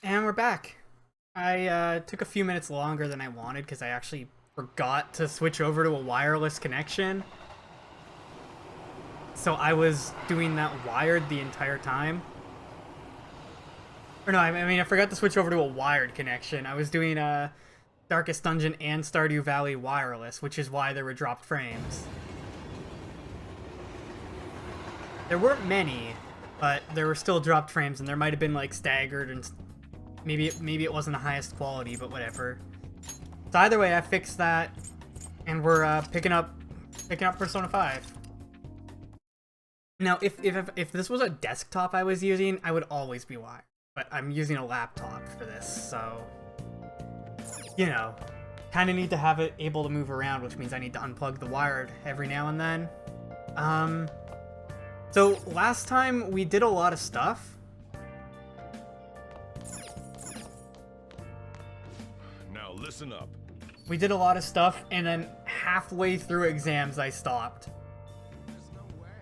And we're back. I took a few minutes longer than I wanted because I actually forgot to switch over to a wireless connection. So I was doing that wired the entire time. Or no, I mean I forgot to switch over to a wired connection. I was doing Darkest Dungeon and Stardew Valley wireless, which is why there were dropped frames. There weren't many, but there were still dropped frames, and there might have been like staggered, and maybe it wasn't the highest quality, but whatever. So either way, I fixed that, and we're picking up Persona 5. Now, if this was a desktop I was using, I would always be wired, but I'm using a laptop for this, so you know, kind of need to have it able to move around, which means I need to unplug the wired every now and then. So last time we did a lot of stuff. Now listen up. We did a lot of stuff, and then halfway through exams I stopped.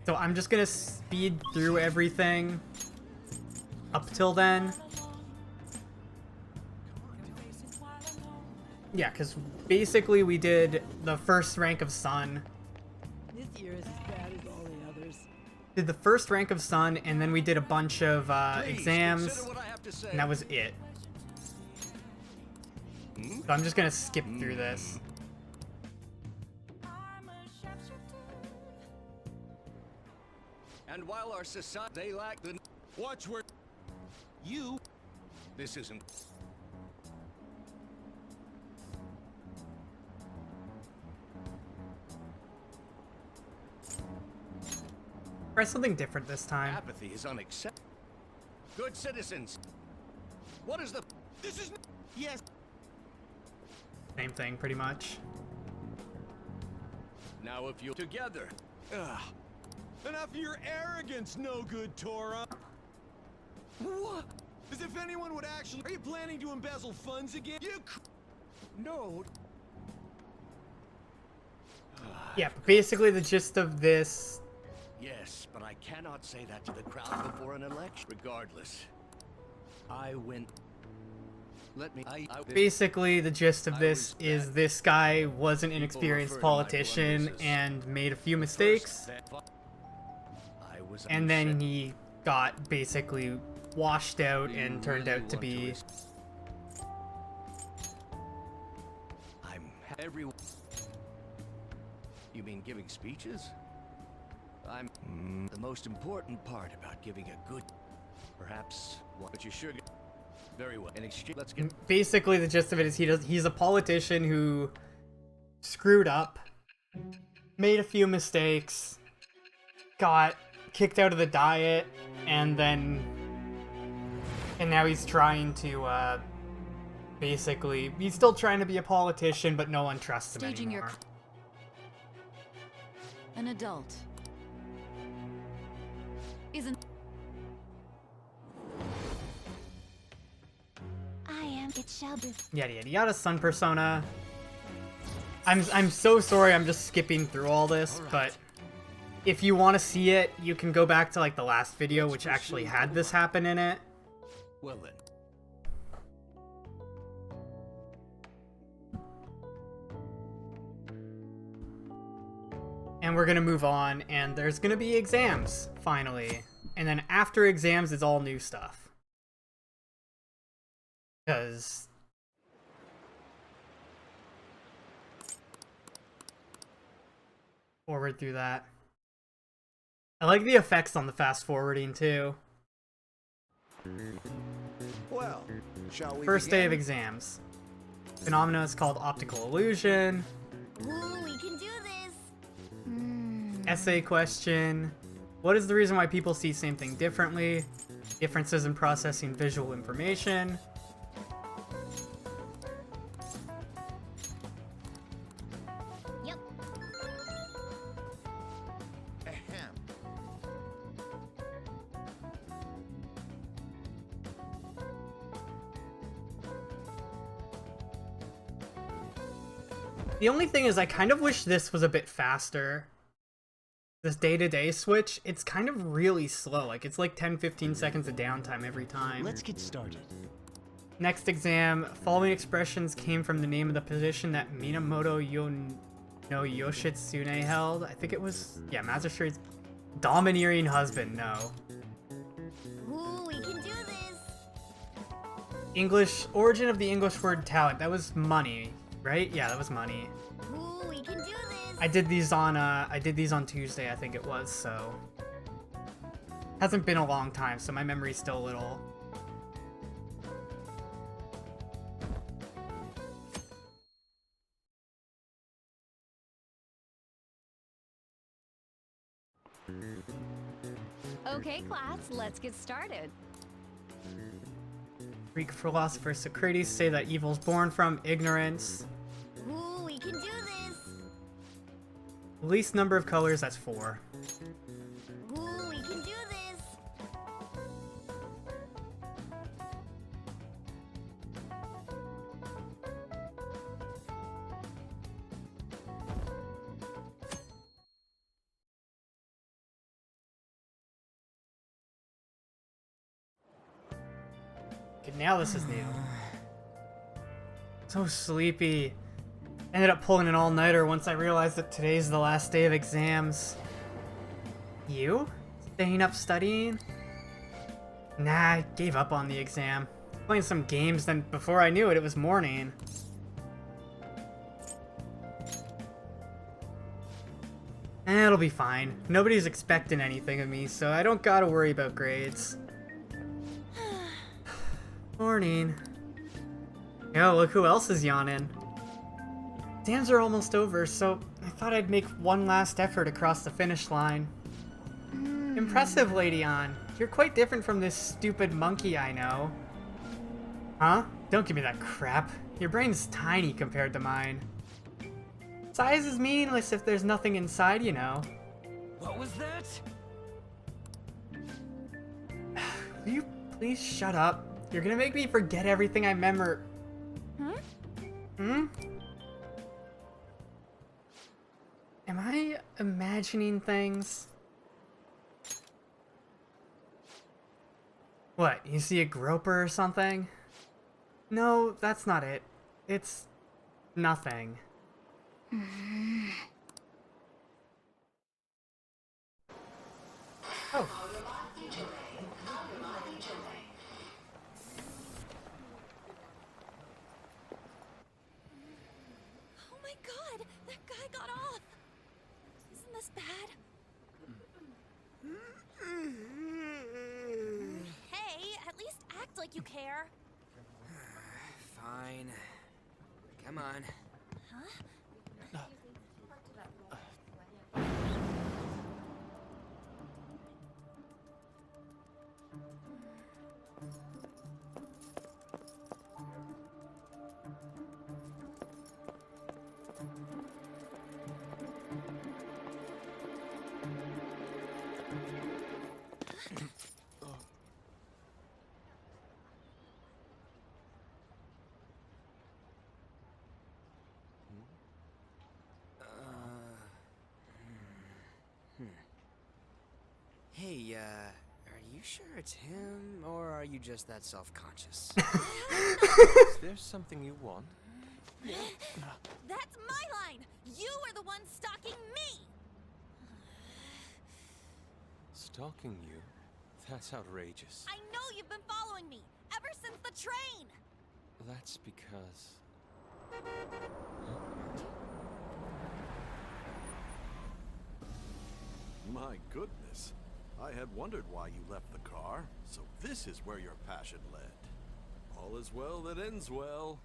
So I'm just gonna speed through everything up till then. Yeah, because basically we did the first rank of Sun. This year is as bad as all the others. Did the first rank of Sun, and then we did a bunch of Please, exams, consider what I have to say. and that was it. So I'm just gonna skip through this. And while our society they lack the watch where you this isn't Try something different this time. apathy is unacceptable. Good citizens. What is the this is yes. Same thing, pretty much. Now if you together. Ugh. Enough of your arrogance, no good, Tora. What? As if anyone would actually. Are you planning to embezzle funds again? No. Yeah, but basically the gist of this. Yes, but I cannot say that to the crowd before an election. Regardless, I win. Let me. Basically, the gist of this was is bad. this guy was an inexperienced refer to my politician blunders as and made a few mistakes, I was and then upset. he got basically washed out and turned out to be. I'm every. You mean giving speeches? I'm the most important part about giving a good, perhaps. But you sure. Very well. In exchange, let's get. Basically, the gist of it is he's a politician who screwed up, made a few mistakes, got kicked out of the Diet, and now he's trying to basically he's still trying to be a politician, but no one trusts him Staging anymore. An adult isn't. I am. It shall be. Yada yada yada. Sun Persona. I'm so sorry. I'm just skipping through all this, but if you want to see it, you can go back to like the last video, which actually had this happen in it. Well then. And we're gonna move on, and there's gonna be exams finally, and then after exams, it's all new stuff. Because forward through that. I like the effects on the fast forwarding too. Well, shall we? First day of exams. Phenomena is called optical illusion. Ooh, we can do this. Essay question. What is the reason why people see same thing differently? Differences in processing visual information. Yep. Ahem. The only thing is I kind of wish this was a bit faster. This day-to-day switch, it's kind of really slow. Like, it's like 10-15 seconds of downtime every time. Let's get started. Next exam, following expressions came from the name of the position that Minamoto no Yoshitsune held. I think it was, yeah, magistrate's domineering husband, no. Ooh, we can do this. English, origin of the English word talent. That was money, right? Yeah, that was money. Ooh, we can do this. I did these on Tuesday, I think it was, so. Hasn't been a long time, so my memory's still a little. Okay, class, let's get started. Greek philosopher Socrates say that evil's born from ignorance. Ooh, we can do this. Least number of colors, that's 4. Ooh, we can do this. Okay, now this is new. So sleepy. Ended up pulling an all-nighter once I realized that today's the last day of exams. You? Staying up studying? Nah, I gave up on the exam. Playing some games, then before I knew it, it was morning. It'll be fine. Nobody's expecting anything of me, so I don't gotta worry about grades. Morning. Yo, look who else is yawning. Exams are almost over, so I thought I'd make one last effort across the finish line. Impressive, Lady Ann. You're quite different from this stupid monkey I know. Huh? Don't give me that crap. Your brain's tiny compared to mine. Size is meaningless if there's nothing inside, you know. What was that? Will you please shut up? You're gonna make me forget everything I remember. Hmm? Am I imagining things? What, you see a groper or something? No, that's not it. It's nothing. Oh. Oh my god, that guy got off. Isn't this bad? Hey, at least act like you care. Fine. Come on. Hey, are you sure it's him, or are you just that self-conscious? Is there something you want? That's my line! You are the one stalking me! Stalking you? That's outrageous. I know you've been following me, ever since the train! That's because... My goodness. I had wondered why you left the car, so this is where your passion led. All is well that ends well.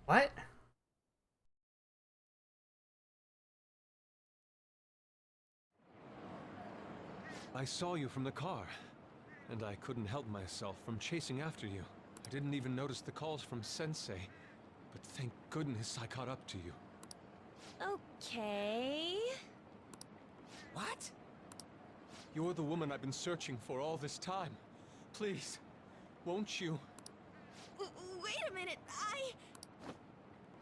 What? I saw you from the car, and I couldn't help myself from chasing after you. I didn't even notice the calls from Sensei, but thank goodness I caught up to you. Okay... What? You're the woman I've been searching for all this time. Please, won't you Wait a minute,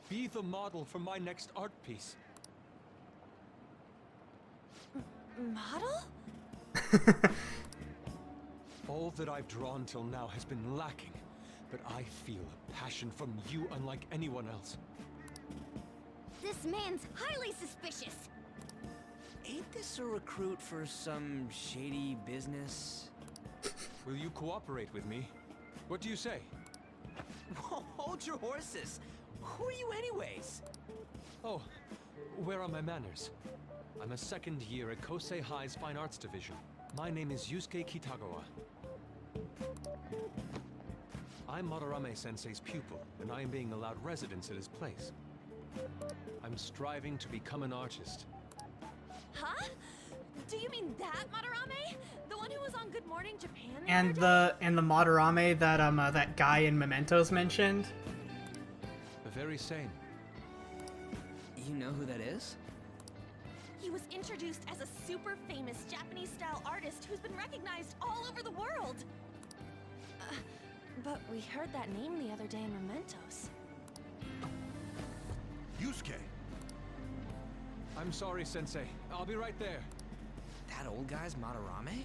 be the model for my next art piece? Model? All that I've drawn till now has been lacking, but I feel a passion from you unlike anyone else. This man's highly suspicious. Ain't this a recruit for some shady business? Will you cooperate with me? What do you say? Whoa, hold your horses. Who are you anyways? Oh, where are my manners? I'm a second year at Kosei High's Fine Arts Division. My name is Yusuke Kitagawa. I'm Madarame Sensei's pupil, and I am being allowed residence at his place. I'm striving to become an artist. Huh? Do you mean that Madarame? The one who was on Good Morning Japan? And the Madarame that that guy in Mementos mentioned. The very same. You know who that is? He was introduced as a super famous Japanese-style artist who's been recognized all over the world. But we heard that name the other day in Mementos. Yusuke! I'm sorry, Sensei. I'll be right there. That old guy's Madarame?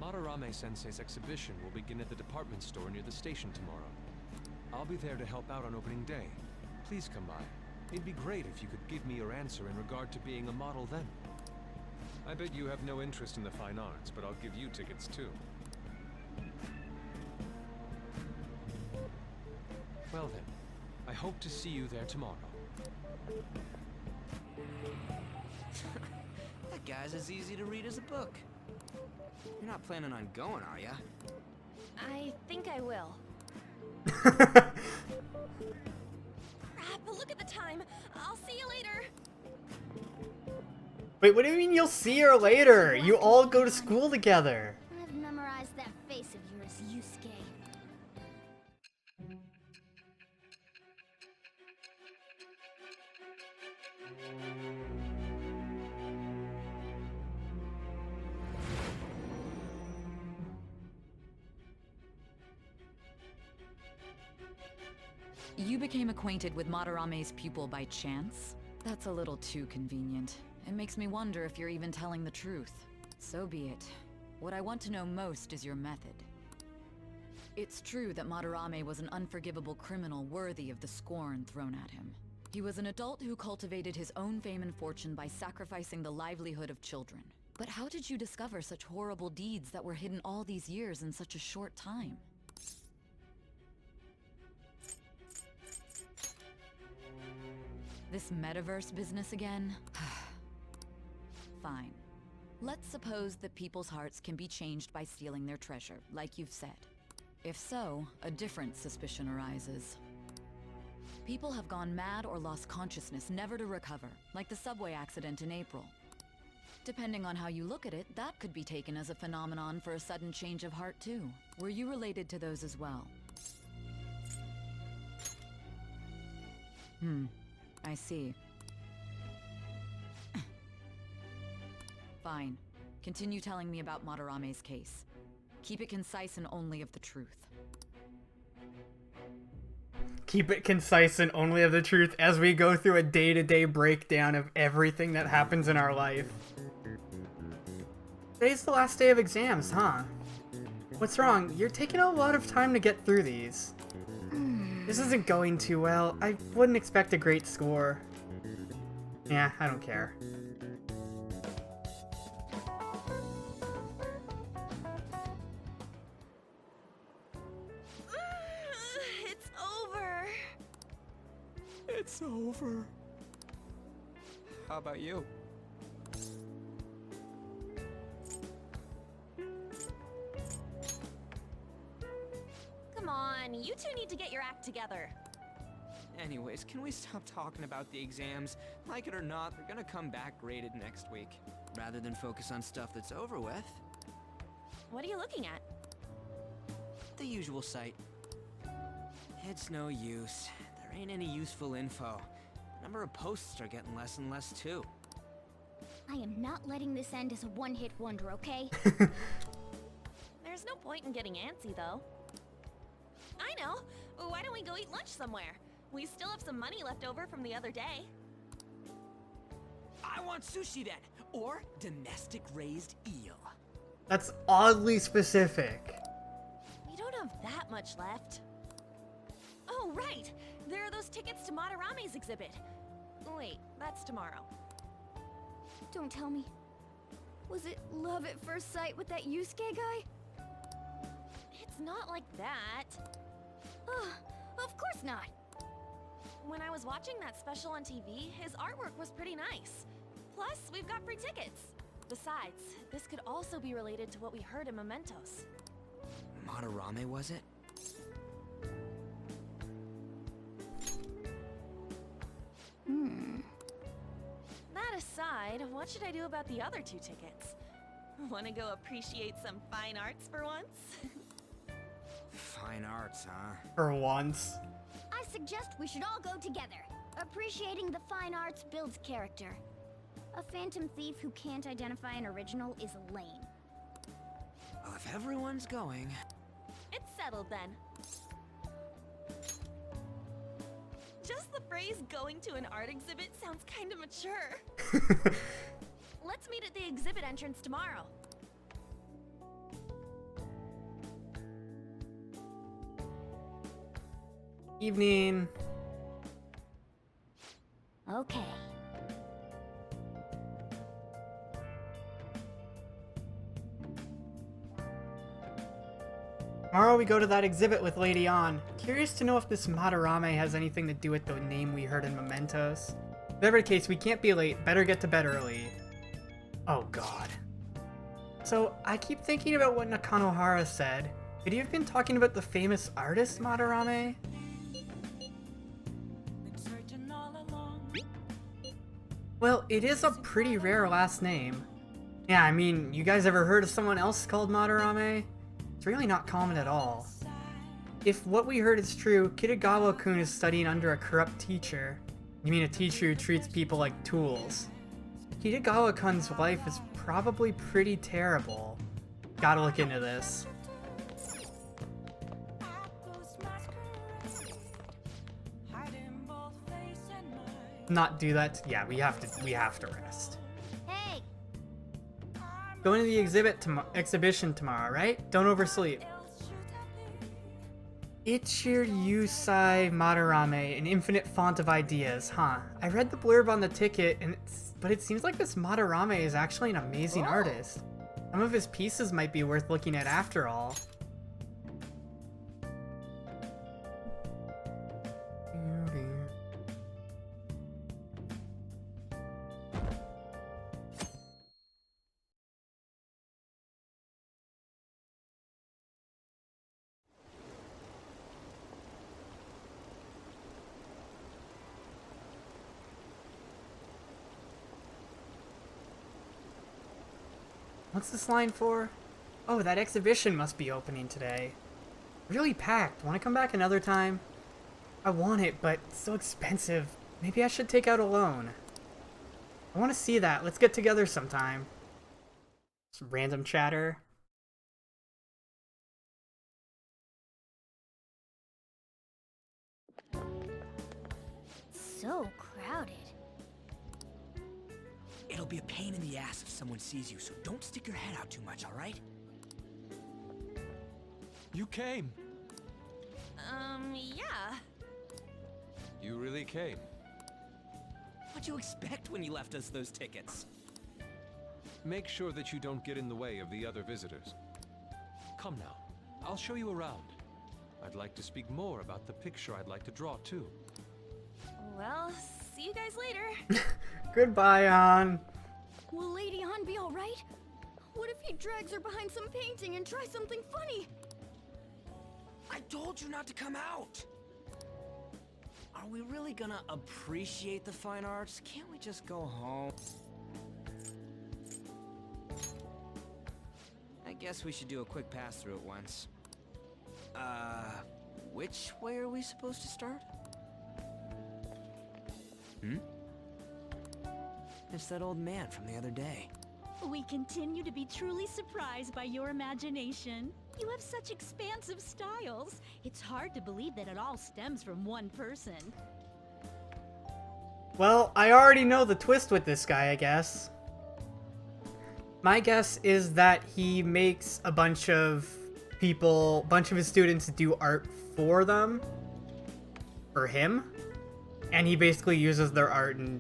Madarame Sensei's exhibition will begin at the department store near the station tomorrow. I'll be there to help out on opening day. Please come by. It'd be great if you could give me your answer in regard to being a model then. I bet you have no interest in the fine arts, but I'll give you tickets too. Well then, I hope to see you there tomorrow. That guy's as easy to read as a book. You're not planning on going, are ya? I think I will. Wait, Crap, look at the time. I'll see you later. what do you mean you'll see her later? You all go to school together. I've memorized that face of yours, Yusuke. You became acquainted with Madarame's pupil by chance? That's a little too convenient. It makes me wonder if you're even telling the truth. So be it. What I want to know most is your method. It's true that Madarame was an unforgivable criminal worthy of the scorn thrown at him. He was an adult who cultivated his own fame and fortune by sacrificing the livelihood of children. But how did you discover such horrible deeds that were hidden all these years in such a short time? This metaverse business again? Fine. Let's suppose that people's hearts can be changed by stealing their treasure, like you've said. If so, a different suspicion arises. People have gone mad or lost consciousness, never to recover, like the subway accident in April. Depending on how you look at it, that could be taken as a phenomenon for a sudden change of heart too. Were you related to those as well? I see. Fine. Continue telling me about Madarame's case. Keep it concise and only of the truth. Keep it concise and only of the truth as we go through a day-to-day breakdown of everything that happens in our life. Today's the last day of exams, huh? What's wrong? You're taking a lot of time to get through these. This isn't going too well. I wouldn't expect a great score. Yeah, I don't care. It's over. It's over. How about you? Come on, you two need to get your act together. Anyways, can we stop talking about the exams? Like it or not, they're gonna come back graded next week. Rather than focus on stuff that's over with. What are you looking at? The usual site. It's no use. There ain't any useful info. The number of posts are getting less and less too. I am not letting this end as a one-hit wonder, okay? There's no point in getting antsy, though. I know. Why don't we go eat lunch somewhere? We still have some money left over from the other day. I want sushi then, or domestic raised eel. That's oddly specific. We don't have that much left. Oh, right! There are those tickets to Madarame's exhibit. Wait, that's tomorrow. Don't tell me. Was it love at first sight with that Yusuke guy? It's not like that. Ugh, of course not. When I was watching that special on TV, his artwork was pretty nice. Plus, we've got free tickets. Besides, this could also be related to what we heard in Mementos. Madarame, was it? That aside, what should I do about the other 2 tickets? Want to go appreciate some fine arts for once? Fine arts, huh? For once. I suggest we should all go together. Appreciating the fine arts builds character. A phantom thief who can't identify an original is lame. Well, if everyone's going... It's settled then. Just the phrase going to an art exhibit sounds kind of mature. Let's meet at the exhibit entrance tomorrow. Evening. Okay. Tomorrow we go to that exhibit with Lady Ann. Curious to know if this Madarame has anything to do with the name we heard in Mementos. Whatever the case, we can't be late. Better get to bed early. Oh god. So, I keep thinking about what Nakanohara said. Could he have been talking about the famous artist Madarame? Well, it is a pretty rare last name. Yeah, I mean, you guys ever heard of someone else called Madarame? It's really not common at all. If what we heard is true, Kitagawa-kun is studying under a corrupt teacher. You mean a teacher who treats people like tools. Kitagawa-kun's life is probably pretty terrible. Gotta look into this. Not do that? Yeah, we have to rest. Hey! Going to the exhibition tomorrow, right? Don't oversleep. Ichiryu Madarame, an infinite font of ideas, huh? I read the blurb on the ticket, but it seems like this Madarame is actually an amazing artist. Some of his pieces might be worth looking at after all. What's this line for? Oh, that exhibition must be opening today. Really packed. Want to come back another time? I want it, but it's so expensive. Maybe I should take out a loan. I want to see that. Let's get together sometime. Some random chatter. So crowded. It'll be a pain in the ass if someone sees you, so don't stick your head out too much, alright? You came. Yeah. You really came. What'd you expect when you left us those tickets? Make sure that you don't get in the way of the other visitors. Come now, I'll show you around. I'd like to speak more about the picture I'd like to draw too. Well, see you guys later. Goodbye, Ann. Will Lady Ann be alright? What if he drags her behind some painting and tries something funny? I told you not to come out! Are we really gonna appreciate the fine arts? Can't we just go home? I guess we should do a quick pass-through at once. Which way are we supposed to start? It's that old man from the other day. We continue to be truly surprised by your imagination. You have such expansive styles. It's hard to believe that it all stems from one person. Well, I already know the twist with this guy, I guess. My guess is that he makes a bunch of his students do art for them. For him. And he basically uses their art and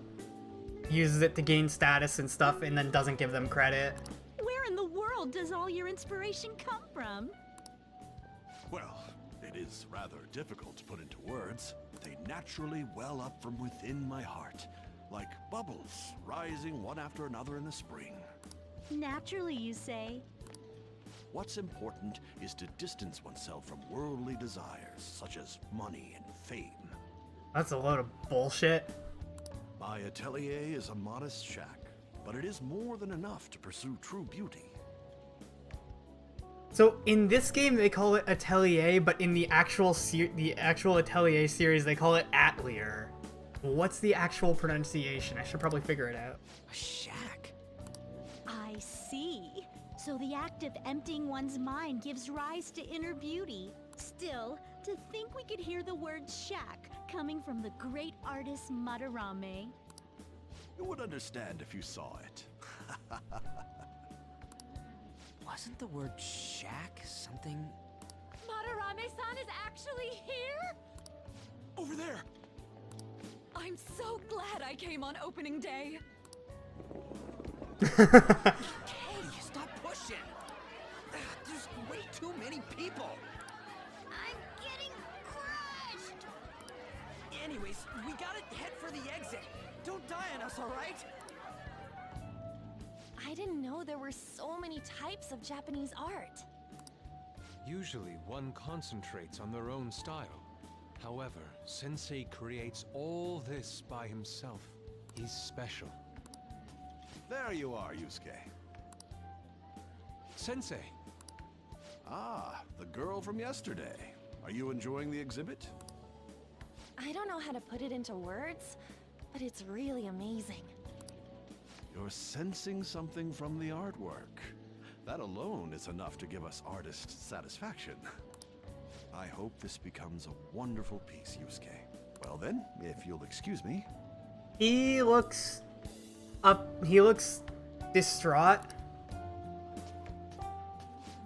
uses it to gain status and stuff and then doesn't give them credit. Where in the world does all your inspiration come from? Well, it is rather difficult to put into words. They naturally well up from within my heart, like bubbles rising one after another in the spring. Naturally, you say. What's important is to distance oneself from worldly desires, such as money and fame. That's a load of bullshit. My atelier is a modest shack, but it is more than enough to pursue true beauty. So in this game they call it Atelier, but in the actual Atelier series they call it Atelier. What's the actual pronunciation? I should probably figure it out. A shack? I see. So the act of emptying one's mind gives rise to inner beauty. Still, to think we could hear the word shack coming from the great artist Madarame. You would understand if you saw it. Wasn't the word shack something? Madarame-san is actually here? Over there! I'm so glad I came on opening day. Hey, stop pushing! There's way too many people! I'm getting crushed! Anyways, we gotta head for the exit. Don't die on us, alright? I didn't know there were so many types of Japanese art. Usually, one concentrates on their own style. However, Sensei creates all this by himself. He's special. There you are, Yusuke. Sensei! Ah, the girl from yesterday. Are you enjoying the exhibit? I don't know how to put it into words, but it's really amazing. You're sensing something from the artwork. That alone is enough to give us artists satisfaction. I hope this becomes a wonderful piece, Yusuke. Well then, if you'll excuse me. He looks distraught.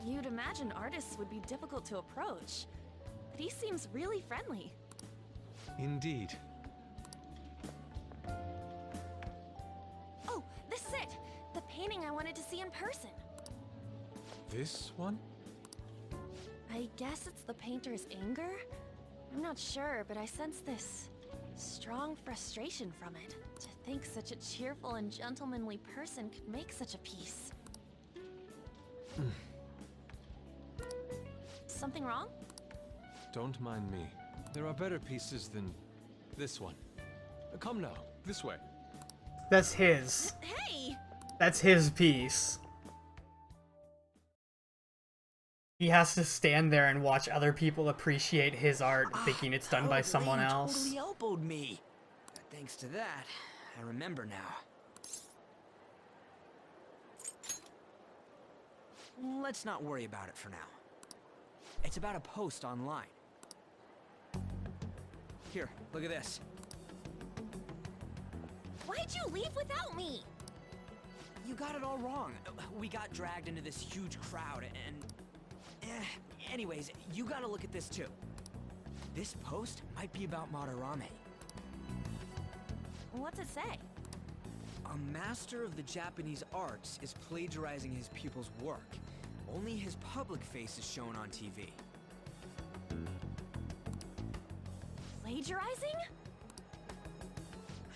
You'd imagine artists would be difficult to approach, but he seems really friendly. Indeed. Oh, this is it! The painting I wanted to see in person. This one? I guess it's the painter's anger? I'm not sure, but I sense this strong frustration from it. To think such a cheerful and gentlemanly person could make such a piece. Something wrong? Don't mind me. There are better pieces than this one. Come now, this way. That's his. Hey! That's his piece. He has to stand there and watch other people appreciate his art, thinking it's done by someone else. Totally elbowed me. Thanks to that, I remember now. Let's not worry about it for now. It's about a post online. Here, look at this. Why'd you leave without me? You got it all wrong. We got dragged into this huge crowd and... anyways, you gotta look at this too. This post might be about Madarame. What's it say? A master of the Japanese arts is plagiarizing his pupil's work. Only his public face is shown on TV. Plagiarizing?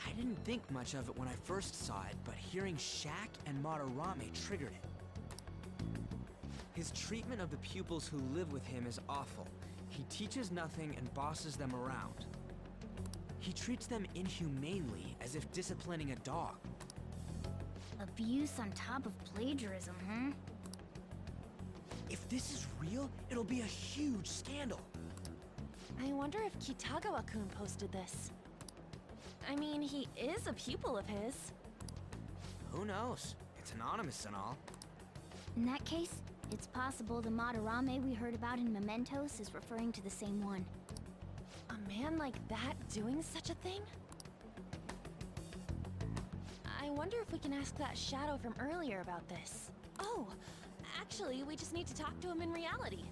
I didn't think much of it when I first saw it, but hearing Shack and Madarame triggered it. His treatment of the pupils who live with him is awful. He teaches nothing and bosses them around. He treats them inhumanely, as if disciplining a dog. Abuse on top of plagiarism, huh? If this is real, it'll be a huge scandal. I wonder if Kitagawa-kun posted this. I mean, he is a pupil of his. Who knows? It's anonymous and all. In that case, it's possible the Madarame we heard about in Mementos is referring to the same one. A man like that doing such a thing? I wonder if we can ask that shadow from earlier about this. Oh, actually, we just need to talk to him in reality.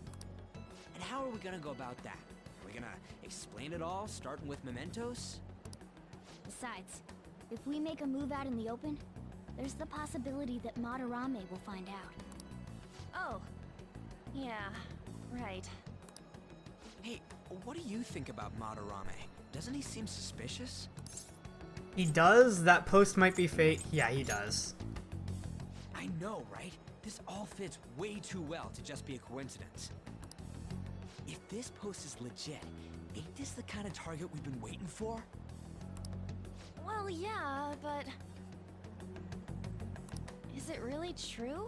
And how are we gonna go about that? Are we gonna explain it all, starting with mementos? Besides, if we make a move out in the open, there's the possibility that Madarame will find out. Oh, yeah, right. Hey, what do you think about Madarame? Doesn't he seem suspicious? He does? That post might be fake. Yeah, he does. I know, right? This all fits way too well to just be a coincidence. If this post is legit, ain't this the kind of target we've been waiting for? Well, yeah, but... is it really true?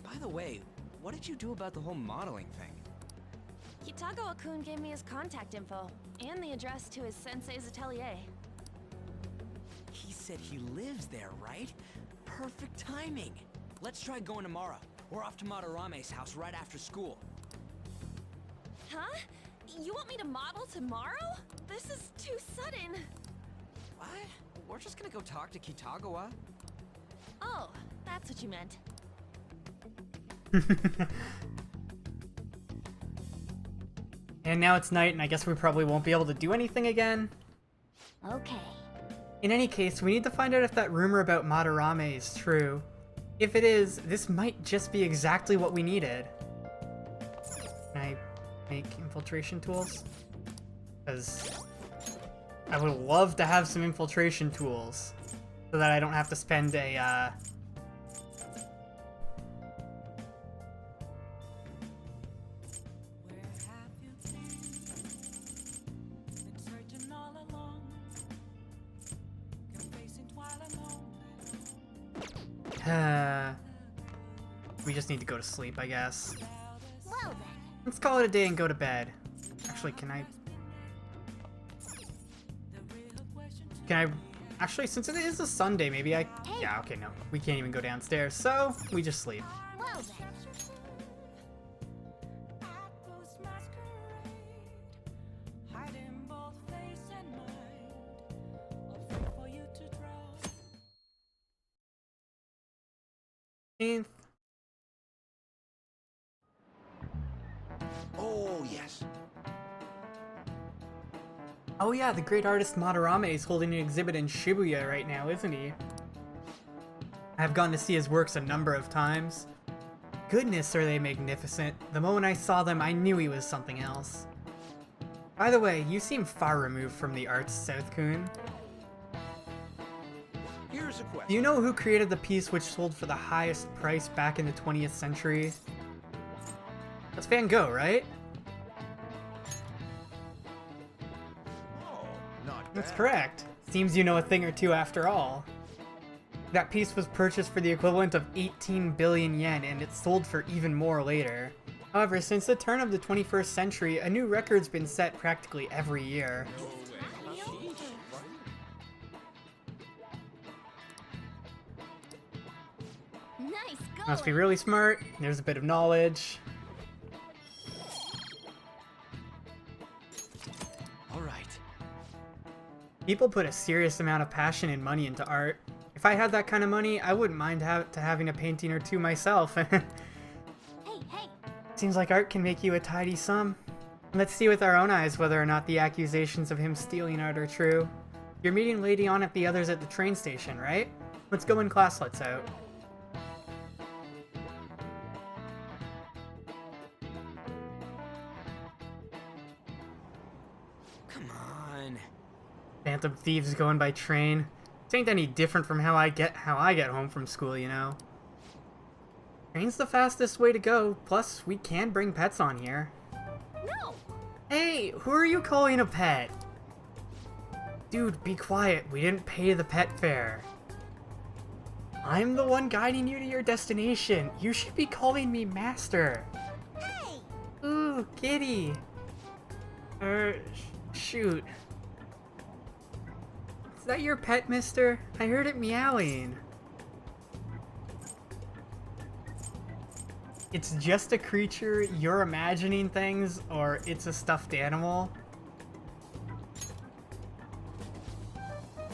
By the way, what did you do about the whole modeling thing? Kitagawa-kun gave me his contact info, and the address to his sensei's atelier. He said he lives there, right? Perfect timing! Let's try going tomorrow. We're off to Madarame's house right after school. Huh? You want me to model tomorrow? This is too sudden. What? We're just gonna go talk to Kitagawa. Oh, that's what you meant. And now it's night, and I guess we probably won't be able to do anything again. Okay. In any case, we need to find out if that rumor about Madarame is true. If it is, this might just be exactly what we needed. Can I make infiltration tools? Because I would love to have some infiltration tools so that I don't have to spend a, we just need to go to sleep, I guess. Well then. Let's call it a day and go to bed. Actually, can I... Actually, since it is a Sunday, maybe I... Yeah, okay, no. We can't even go downstairs, so we just sleep. Well then. Oh, yes. Oh yeah, the great artist Madarame is holding an exhibit in Shibuya right now, isn't he? I've gone to see his works a number of times. Goodness, are they magnificent. The moment I saw them, I knew he was something else. By the way, you seem far removed from the arts, South-kun. Here's a question. Do you know who created the piece which sold for the highest price back in the 20th century? That's Van Gogh, right? Oh, not bad. That's correct. Seems you know a thing or two after all. That piece was purchased for the equivalent of 18 billion yen, and it sold for even more later. However, since the turn of the 21st century, a new record's been set practically every year. Nice going. Must be really smart. There's a bit of knowledge. All right. People put a serious amount of passion and money into art. If I had that kind of money, I wouldn't mind having a painting or two myself. Hey. Seems like art can make you a tidy sum. Let's see with our own eyes whether or not the accusations of him stealing art are true. You're meeting Lady On at the others at the train station, right? Let's go in class, let's out. Come on. Phantom Thieves going by train. This ain't any different from how I get home from school, you know. Train's the fastest way to go, plus we can bring pets on here. No. Hey, who are you calling a pet? Dude, be quiet. We didn't pay the pet fare. I'm the one guiding you to your destination. You should be calling me Master. Hey. Ooh, kitty. Shoot. Is that your pet, mister? I heard it meowing. It's just a creature, you're imagining things, or it's a stuffed animal.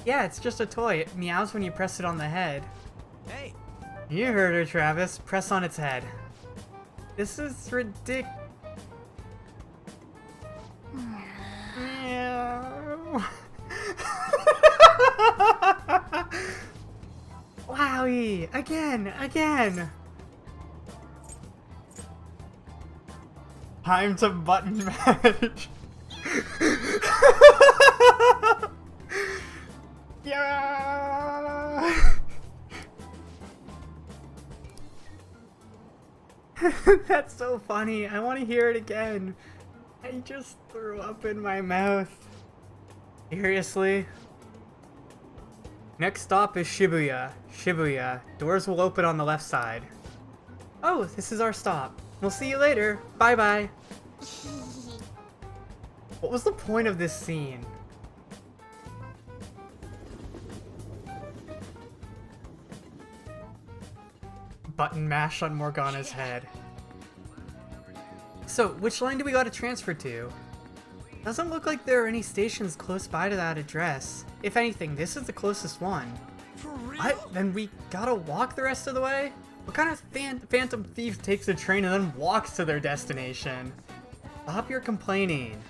Yeah, it's just a toy. It meows when you press it on the head. Hey, You heard her, Travis. Press on its head. This is ridiculous. Wowie! Again! Time to button match. Yeah! That's so funny. I want to hear it again. I just threw up in my mouth. Seriously? Next stop is Shibuya. Shibuya. Doors will open on the left side. Oh, this is our stop. We'll see you later. Bye-bye. What was the point of this scene? Button mash on Morgana's head. So, which line do we gotta transfer to? Doesn't look like there are any stations close by to that address. If anything, this is the closest one. for real? What? Then we gotta walk the rest of the way? What kind of phantom thief takes a train and then walks to their destination? Stop your complaining.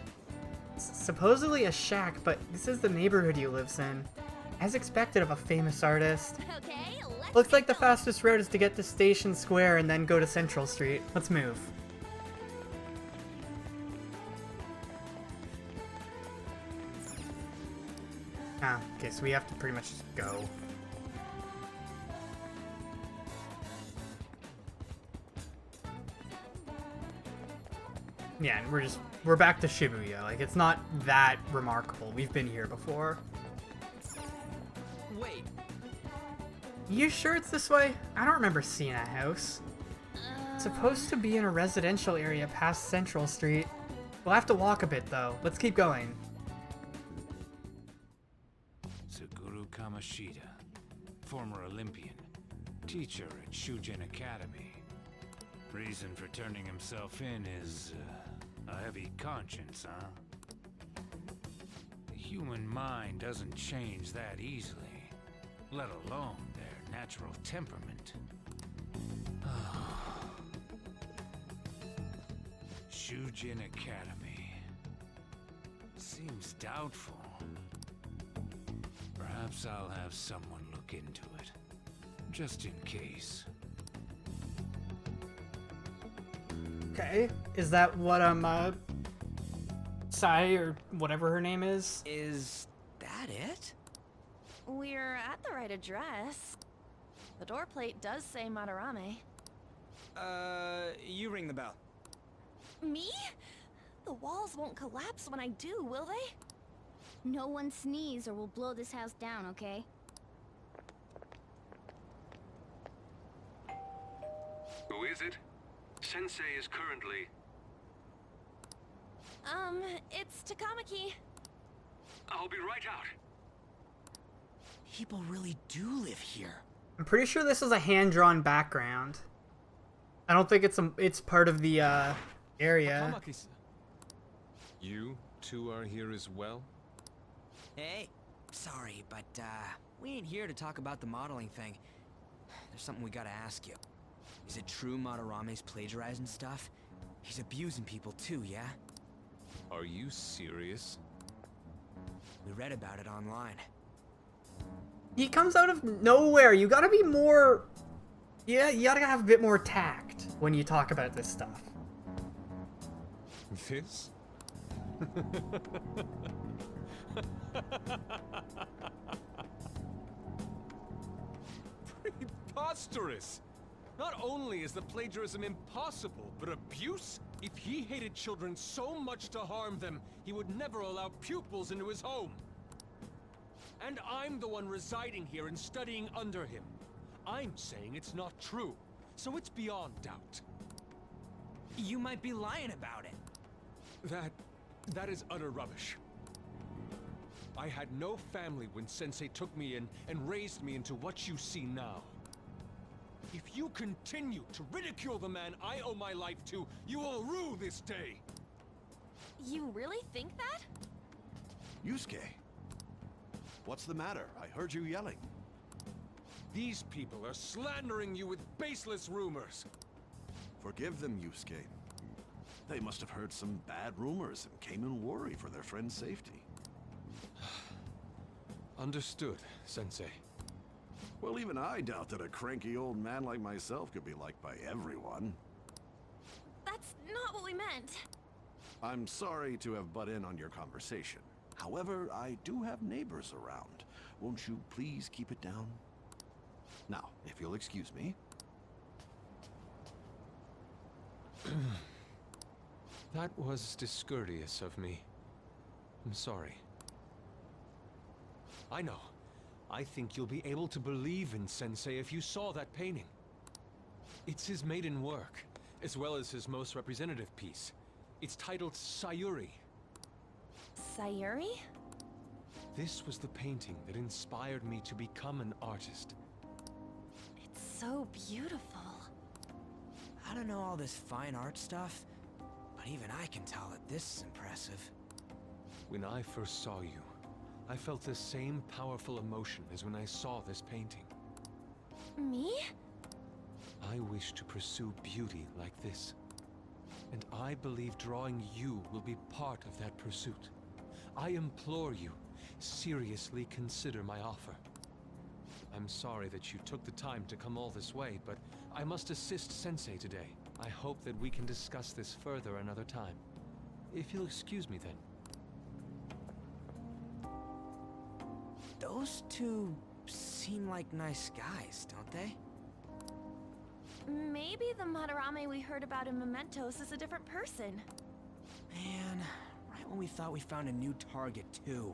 Supposedly a shack, but this is the neighborhood he lives in. As expected of a famous artist. Okay, let's Looks like the fastest route is to get to Station Square and then go to Central Street. Let's move. Ah, okay, so we have to pretty much just go. Yeah, and we're back to Shibuya. Like, it's not that remarkable. We've been here before. Wait, You sure it's this way? I don't remember seeing a house. It's supposed to be in a residential area past Central Street. We'll have to walk a bit, though. Let's keep going. Suguru Kamoshida, former Olympian, teacher at Shujin Academy. Reason for turning himself in is a heavy conscience, huh? The human mind doesn't change that easily, let alone their natural temperament. Shujin Academy. Seems doubtful. Perhaps I'll have someone look into it, just in case. Okay. Is that what, Sai, or whatever her name is? is that it? We're at the right address. The door plate does say Madarame. You ring the bell. Me? The walls won't collapse when I do, will they? No one sneeze or we'll blow this house down, okay? Who is it? Sensei is currently... It's Takamaki. I'll be right out. People really do live here. I'm pretty sure this is a hand-drawn background. I don't think it's part of the, area. Takamaki-san. You two are here as well? Hey, sorry, but, we ain't here to talk about the modeling thing. There's something we gotta ask you. Is it true Madarame's plagiarizing stuff? He's abusing people too, yeah? Are you serious? We read about it online. He comes out of nowhere. You gotta be more... Yeah, you gotta have a bit more tact when you talk about this stuff. This? Preposterous! Not only is the plagiarism impossible, but abuse? If he hated children so much to harm them, he would never allow pupils into his home. And I'm the one residing here and studying under him. I'm saying it's not true, so it's beyond doubt. You might be lying about it. That is utter rubbish. I had no family when Sensei took me in and raised me into what you see now. If you continue to ridicule the man I owe my life to, you will rue this day. You really think that? Yusuke, What's the matter? I heard you yelling. These people are slandering you with baseless rumors. Forgive them, Yusuke. They must have heard some bad rumors and came in worry for their friend's safety. Understood, Sensei. Well, even I doubt that a cranky old man like myself could be liked by everyone. That's not what we meant. I'm sorry to have butt in on your conversation. However, I do have neighbors around. Won't you please keep it down? Now, if you'll excuse me. That was discourteous of me. I'm sorry. I know. I think you'll be able to believe in Sensei if you saw that painting. It's his maiden work, as well as his most representative piece. It's titled Sayuri. Sayuri? This was the painting that inspired me to become an artist. It's so beautiful. I don't know all this fine art stuff, but even I can tell that this is impressive. When I first saw you, I felt the same powerful emotion as when I saw this painting. Me? I wish to pursue beauty like this. And I believe drawing you will be part of that pursuit. I implore you, seriously consider my offer. I'm sorry that you took the time to come all this way, but I must assist Sensei today. I hope that we can discuss this further another time. If you'll excuse me then. Those two seem like nice guys, don't they? Maybe the Madarame we heard about in Mementos is a different person. Man, right when we thought we found a new target, too.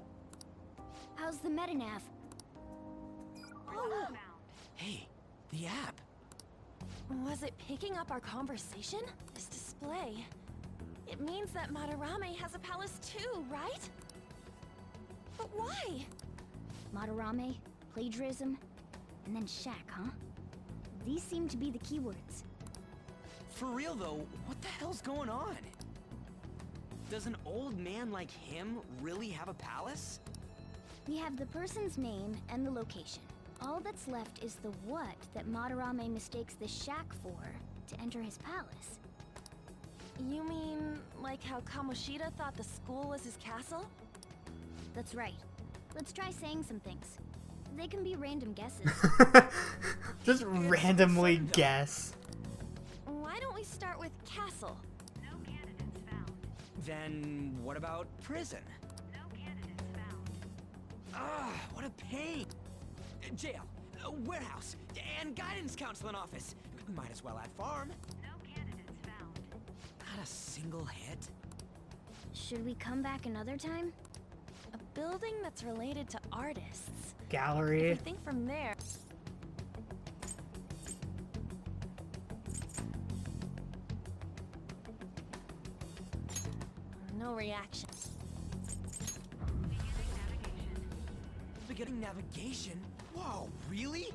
How's the metanav? Oh. Hey, the app. Was it picking up our conversation? This display. It means that Madarame has a palace too, right? But why? Madarame, plagiarism, and then Shaq, huh? These seem to be the keywords. For real though, what the hell's going on? Does an old man like him really have a palace? We have the person's name and the location. All that's left is the what that Madarame mistakes the shack for to enter his palace. You mean, like how Kamoshida thought the school was his castle? That's right. Let's try saying some things. They can be random guesses. Just randomly guess. Why don't we start with castle? No candidates found. Then what about prison? No candidates found. Ah, what a pain! Jail, warehouse, and guidance counseling office. Might as well add farm. No candidates found. Not a single hit. Should we come back another time? A building that's related to artists. Gallery. If we think from there. No reaction. Beginning navigation? Whoa, really?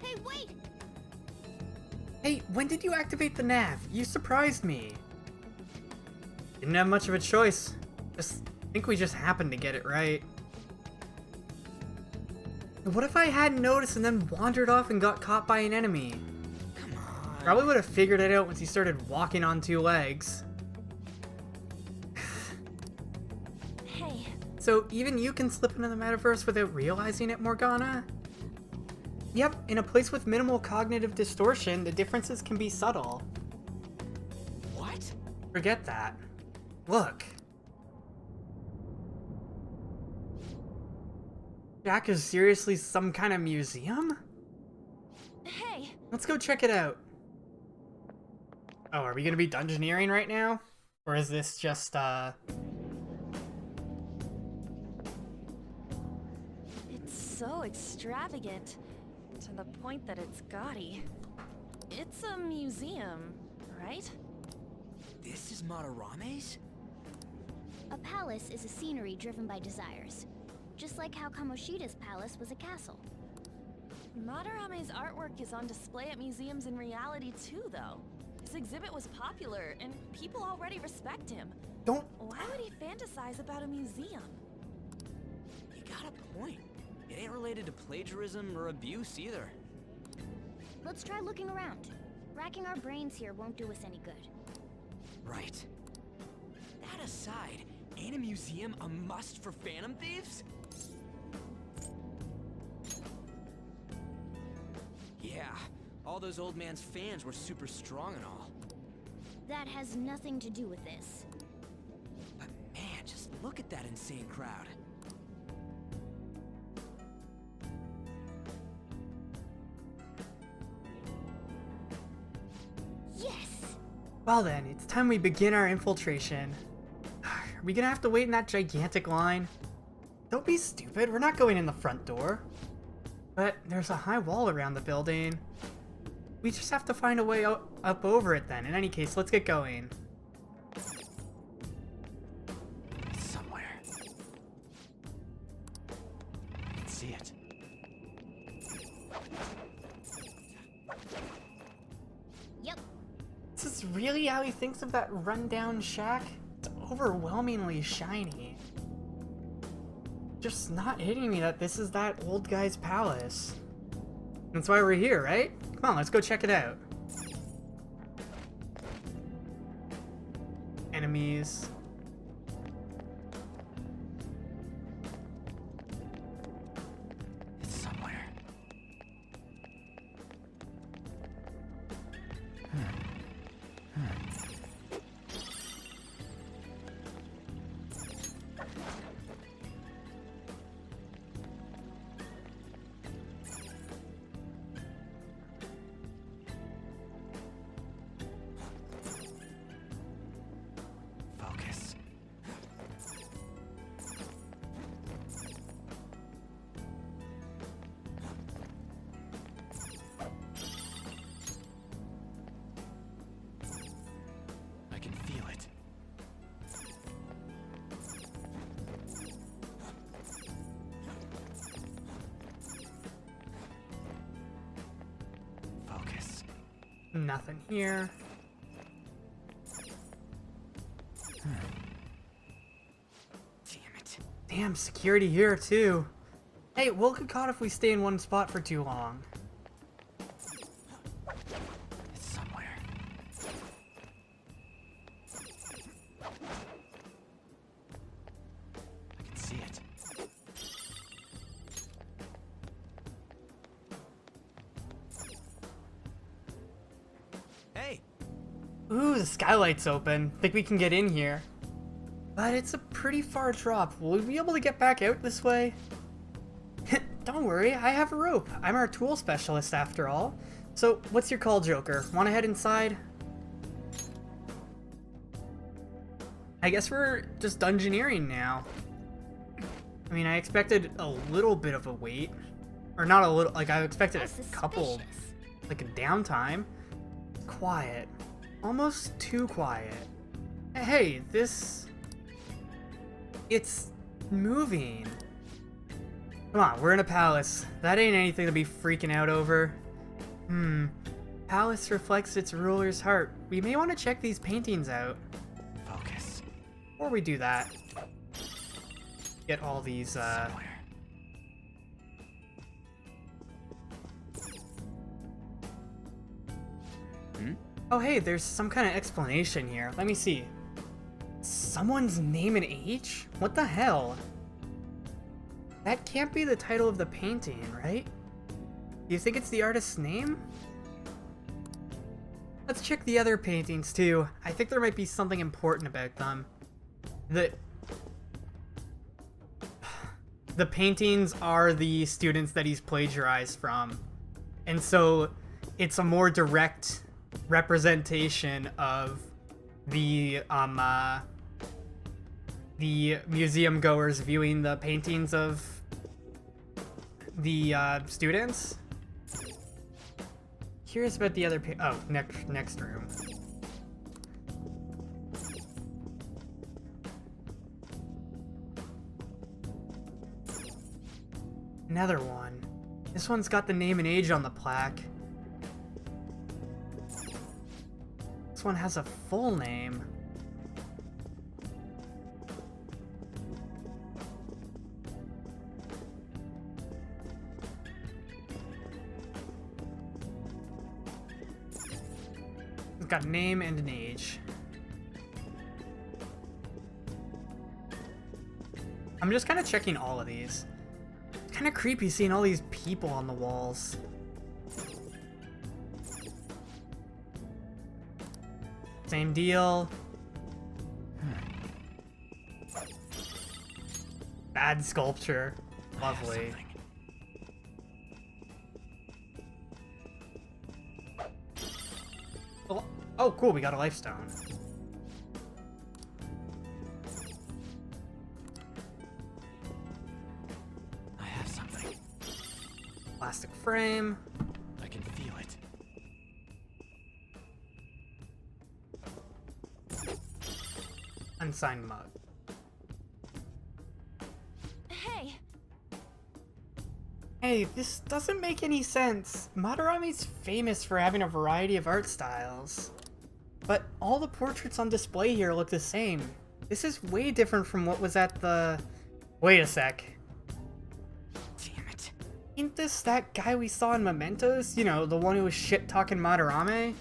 Hey, wait! Hey, when did you activate the nav? You surprised me. Didn't have much of a choice. I think we just happened to get it right. What if I hadn't noticed and then wandered off and got caught by an enemy? Come on. Probably would have figured it out once he started walking on two legs. Hey. So even you can slip into the metaverse without realizing it, Morgana? Yep, in a place with minimal cognitive distortion, the differences can be subtle. What? Forget that. Look. Jack is seriously some kind of museum? Hey. Let's go check it out. Oh, are we gonna be dungeoneering right now? Or is this just, It's so extravagant. To the point that it's gaudy. It's a museum, right? This is Madarame's? A palace is a scenery driven by desires. just like how Kamoshida's palace was a castle. Madarame's artwork is on display at museums in reality too, though. His exhibit was popular, and people already respect him. Don't... Why would he fantasize about a museum? You got a point. It ain't related to plagiarism or abuse either. Let's try looking around. Racking our brains here won't do us any good. Right. That aside, ain't a museum a must for Phantom Thieves? Yeah, all those old man's fans were super strong and all. That has nothing to do with this. But man, just look at that insane crowd. Yes! Well then, it's time we begin our infiltration. Are we gonna have to wait in that gigantic line? Don't be stupid, we're not going in the front door. But there's a high wall around the building. We just have to find a way up over it then. In any case, let's get going. Somewhere. I can see it. Yep. This is really how he thinks of that rundown shack? It's overwhelmingly shiny. Just not hitting me that this is that old guy's palace. That's why we're here, right? Come on, let's go check it out. Enemies. It's somewhere. Focus. I can feel it. Focus. Nothing here. Damn it. Damn, security here too. Hey, we'll get caught if we stay in one spot for too long. It's somewhere. I can see it. Hey! Ooh, the skylight's open. Think we can get in here. But it's a pretty far drop. Will we be able to get back out this way? Don't worry, I have a rope. I'm our tool specialist after all. So, what's your call, Joker? Wanna head inside? I guess we're just dungeoneering now. I mean, I expected a little bit of a wait. Or not a little, like I expected a couple, like a downtime. Quiet. Almost too quiet. Hey, this... It's moving. Come on, we're in a palace. That ain't anything to be freaking out over. Palace reflects its ruler's heart. We may want to check these paintings out. Focus. Before we do that, get all these, Somewhere. Oh hey, there's some kind of explanation here. Let me see. Someone's name and age? What the hell? That can't be the title of the painting, right? Do you think it's the artist's name? Let's check the other paintings too. I think there might be something important about them. The paintings are the students that he's plagiarized from. And so it's a more direct representation of the museum goers viewing the paintings of the students. Curious about the other next room. Another one. This one's got the name and age on the plaque. This one has a full name. It's got a name and an age. I'm just kind of checking all of these. It's kind of creepy seeing all these people on the walls. Same deal. Bad sculpture. Lovely. Oh, cool, we got a lifestone. I have something. Plastic frame. I can feel it. Unsigned mug. Hey, Hey, this doesn't make any sense. Madarame's famous for having a variety of art styles. But all the portraits on display here look the same. This is way different from what was at the... Wait a sec. Damn it. Ain't this that guy we saw in Mementos? You know, the one who was shit-talking Madarame?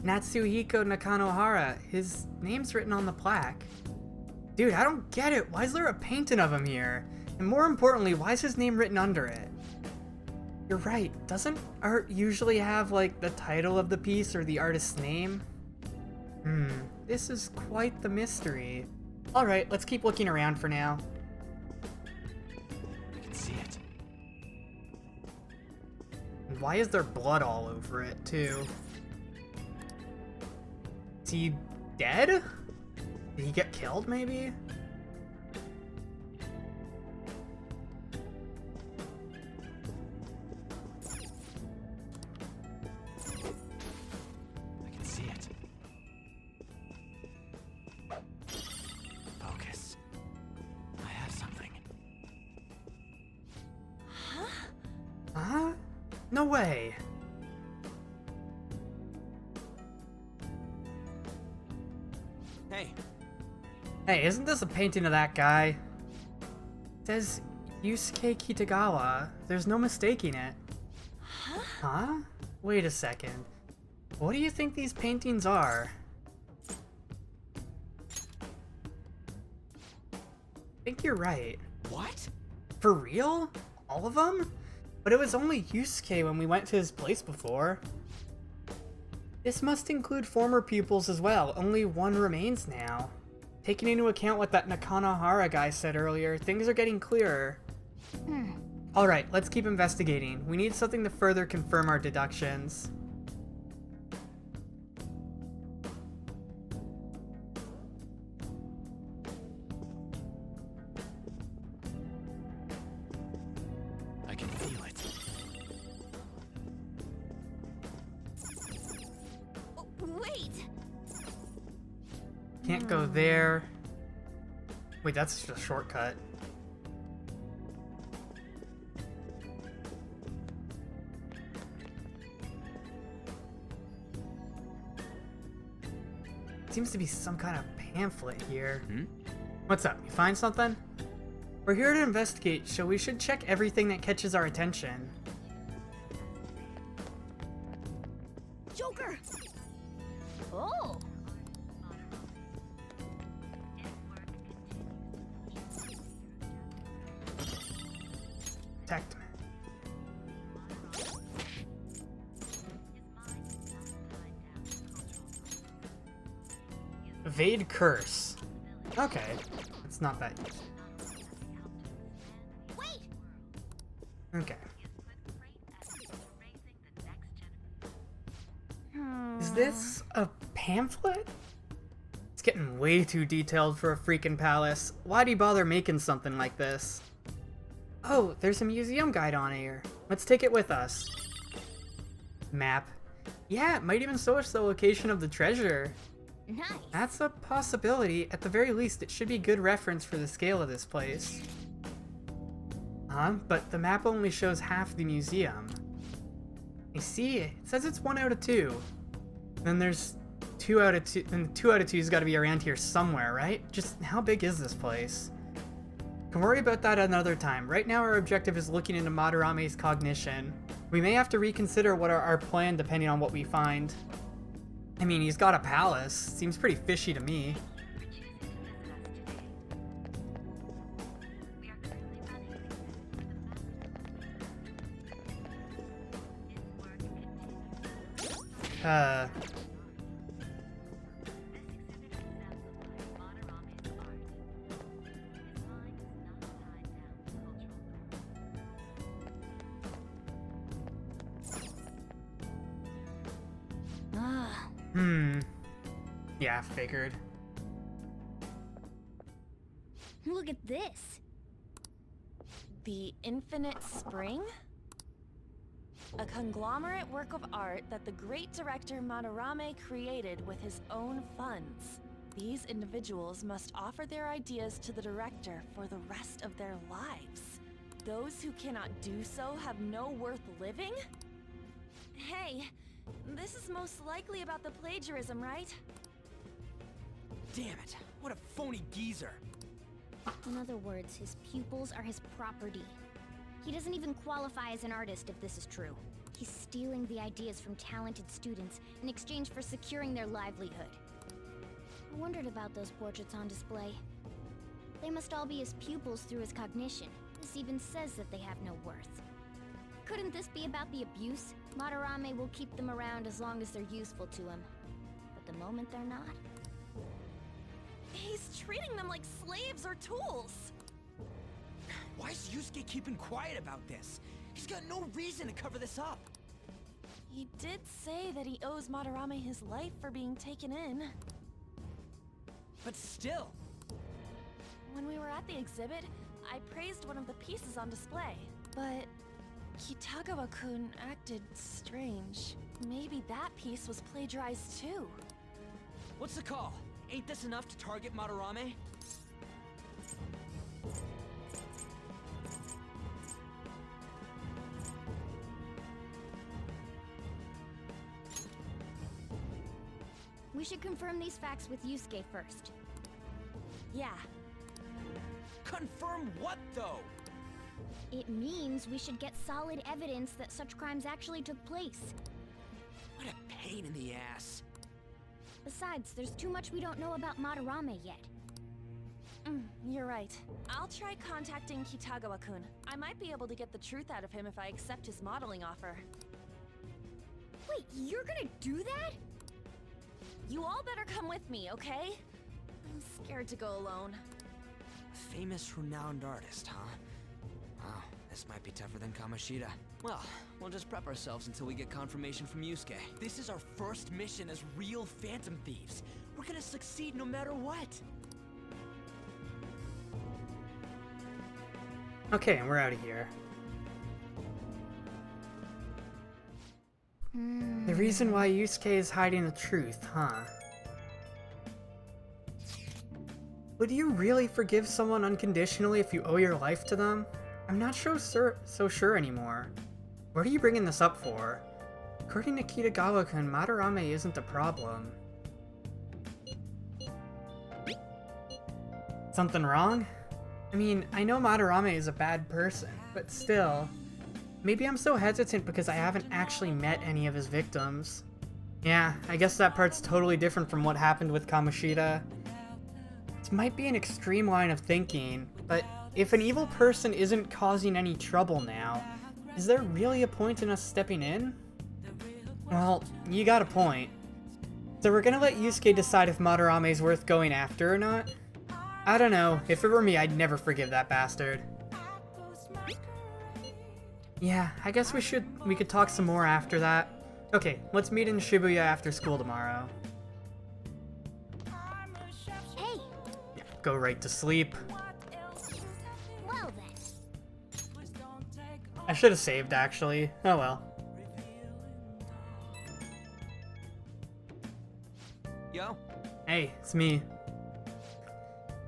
Natsuhiko Nakanohara. His name's written on the plaque. Dude, I don't get it. Why is there a painting of him here? And more importantly, why is his name written under it? You're right. Doesn't art usually have, like, the title of the piece or the artist's name? This is quite the mystery. Alright, let's keep looking around for now. I can see it. And why is there blood all over it, too? Is he dead? Did he get killed, maybe? I can see it. Focus. I have something. Huh? No way. Hey, Hey, isn't this a painting of that guy? It says Yusuke Kitagawa. There's no mistaking it. Huh? Wait a second. What do you think these paintings are? I think you're right. what? For real? All of them? But it was only Yusuke when we went to his place before. This must include former pupils as well. Only one remains now. Taking into account what that Nakanohara guy said earlier, things are getting clearer. Alright, let's keep investigating. We need something to further confirm our deductions. I can feel it. Wait! Can't go there. Wait, that's just a shortcut. Seems to be some kind of pamphlet here. What's up? You find something? We're here to investigate, so we should check everything that catches our attention. Joker! Oh! Protect me. Evade curse. Okay, it's not that useful. Wait! Okay. Is this a pamphlet? It's getting way too detailed for a freaking palace. Why'd he bother making something like this? Oh, there's a museum guide on here. Let's take it with us. Map. Yeah, it might even show us the location of the treasure. Nice. That's a possibility. At the very least, it should be good reference for the scale of this place. Huh? But the map only shows half the museum. I see. It says it's 1 out of 2. Then there's 2 out of 2, and 2 out of 2's got to be around here somewhere, right? Just how big is this place? Can worry about that another time. Right now our objective is looking into Madarame's cognition. We may have to reconsider what our plan depending on what we find. I mean, he's got a palace. Seems pretty fishy to me. Yeah, figured. Look at this. The Infinite Spring? A conglomerate work of art that the great director Madarame created with his own funds. These individuals must offer their ideas to the director for the rest of their lives. Those who cannot do so have no worth living? Hey, this is most likely about the plagiarism, right? Damn it, what a phony geezer. In other words, his pupils are his property. He doesn't even qualify as an artist if this is true. He's stealing the ideas from talented students in exchange for securing their livelihood. I wondered about those portraits on display. They must all be his pupils through his cognition. This even says that they have no worth. Couldn't this be about the abuse? Madarame will keep them around as long as they're useful to him. But the moment they're not... He's treating them like slaves or tools! Why is Yusuke keeping quiet about this? He's got no reason to cover this up. He did say that he owes Madarame his life for being taken in. But still... When we were at the exhibit, I praised one of the pieces on display. But Kitagawa-kun acted strange. Maybe that piece was plagiarized too. What's the call? Ain't this enough to target Madarame? We should confirm these facts with Yusuke first. Yeah. Confirm what, though? It means we should get solid evidence that such crimes actually took place. What a pain in the ass. Besides, there's too much we don't know about Madarame yet. You're right. I'll try contacting Kitagawa-kun. I might be able to get the truth out of him if I accept his modeling offer. Wait, you're gonna do that? You all better come with me, okay? I'm scared to go alone. A famous, renowned artist, huh? Wow, this might be tougher than Kamoshida. Well, we'll just prep ourselves until we get confirmation from Yusuke. This is our first mission as real Phantom Thieves. We're gonna succeed no matter what. Okay, and we're out of here. The reason why Yusuke is hiding the truth, huh? Would you really forgive someone unconditionally if you owe your life to them? I'm not so sure anymore. What are you bringing this up for? According to Kitagawa-kun, Madarame isn't the problem. Something wrong? I mean, I know Madarame is a bad person, but still... Maybe I'm so hesitant because I haven't actually met any of his victims. Yeah, I guess that part's totally different from what happened with Kamoshida. This might be an extreme line of thinking, but if an evil person isn't causing any trouble now, is there really a point in us stepping in? Well, you got a point. So we're gonna let Yusuke decide if Madarame's worth going after or not? I don't know, if it were me, I'd never forgive that bastard. Yeah, I guess we could talk some more after that. Okay, let's meet in Shibuya after school tomorrow. Hey! Yeah, go right to sleep. Well then. I should have saved, actually. Oh well. Yo? Hey, it's me.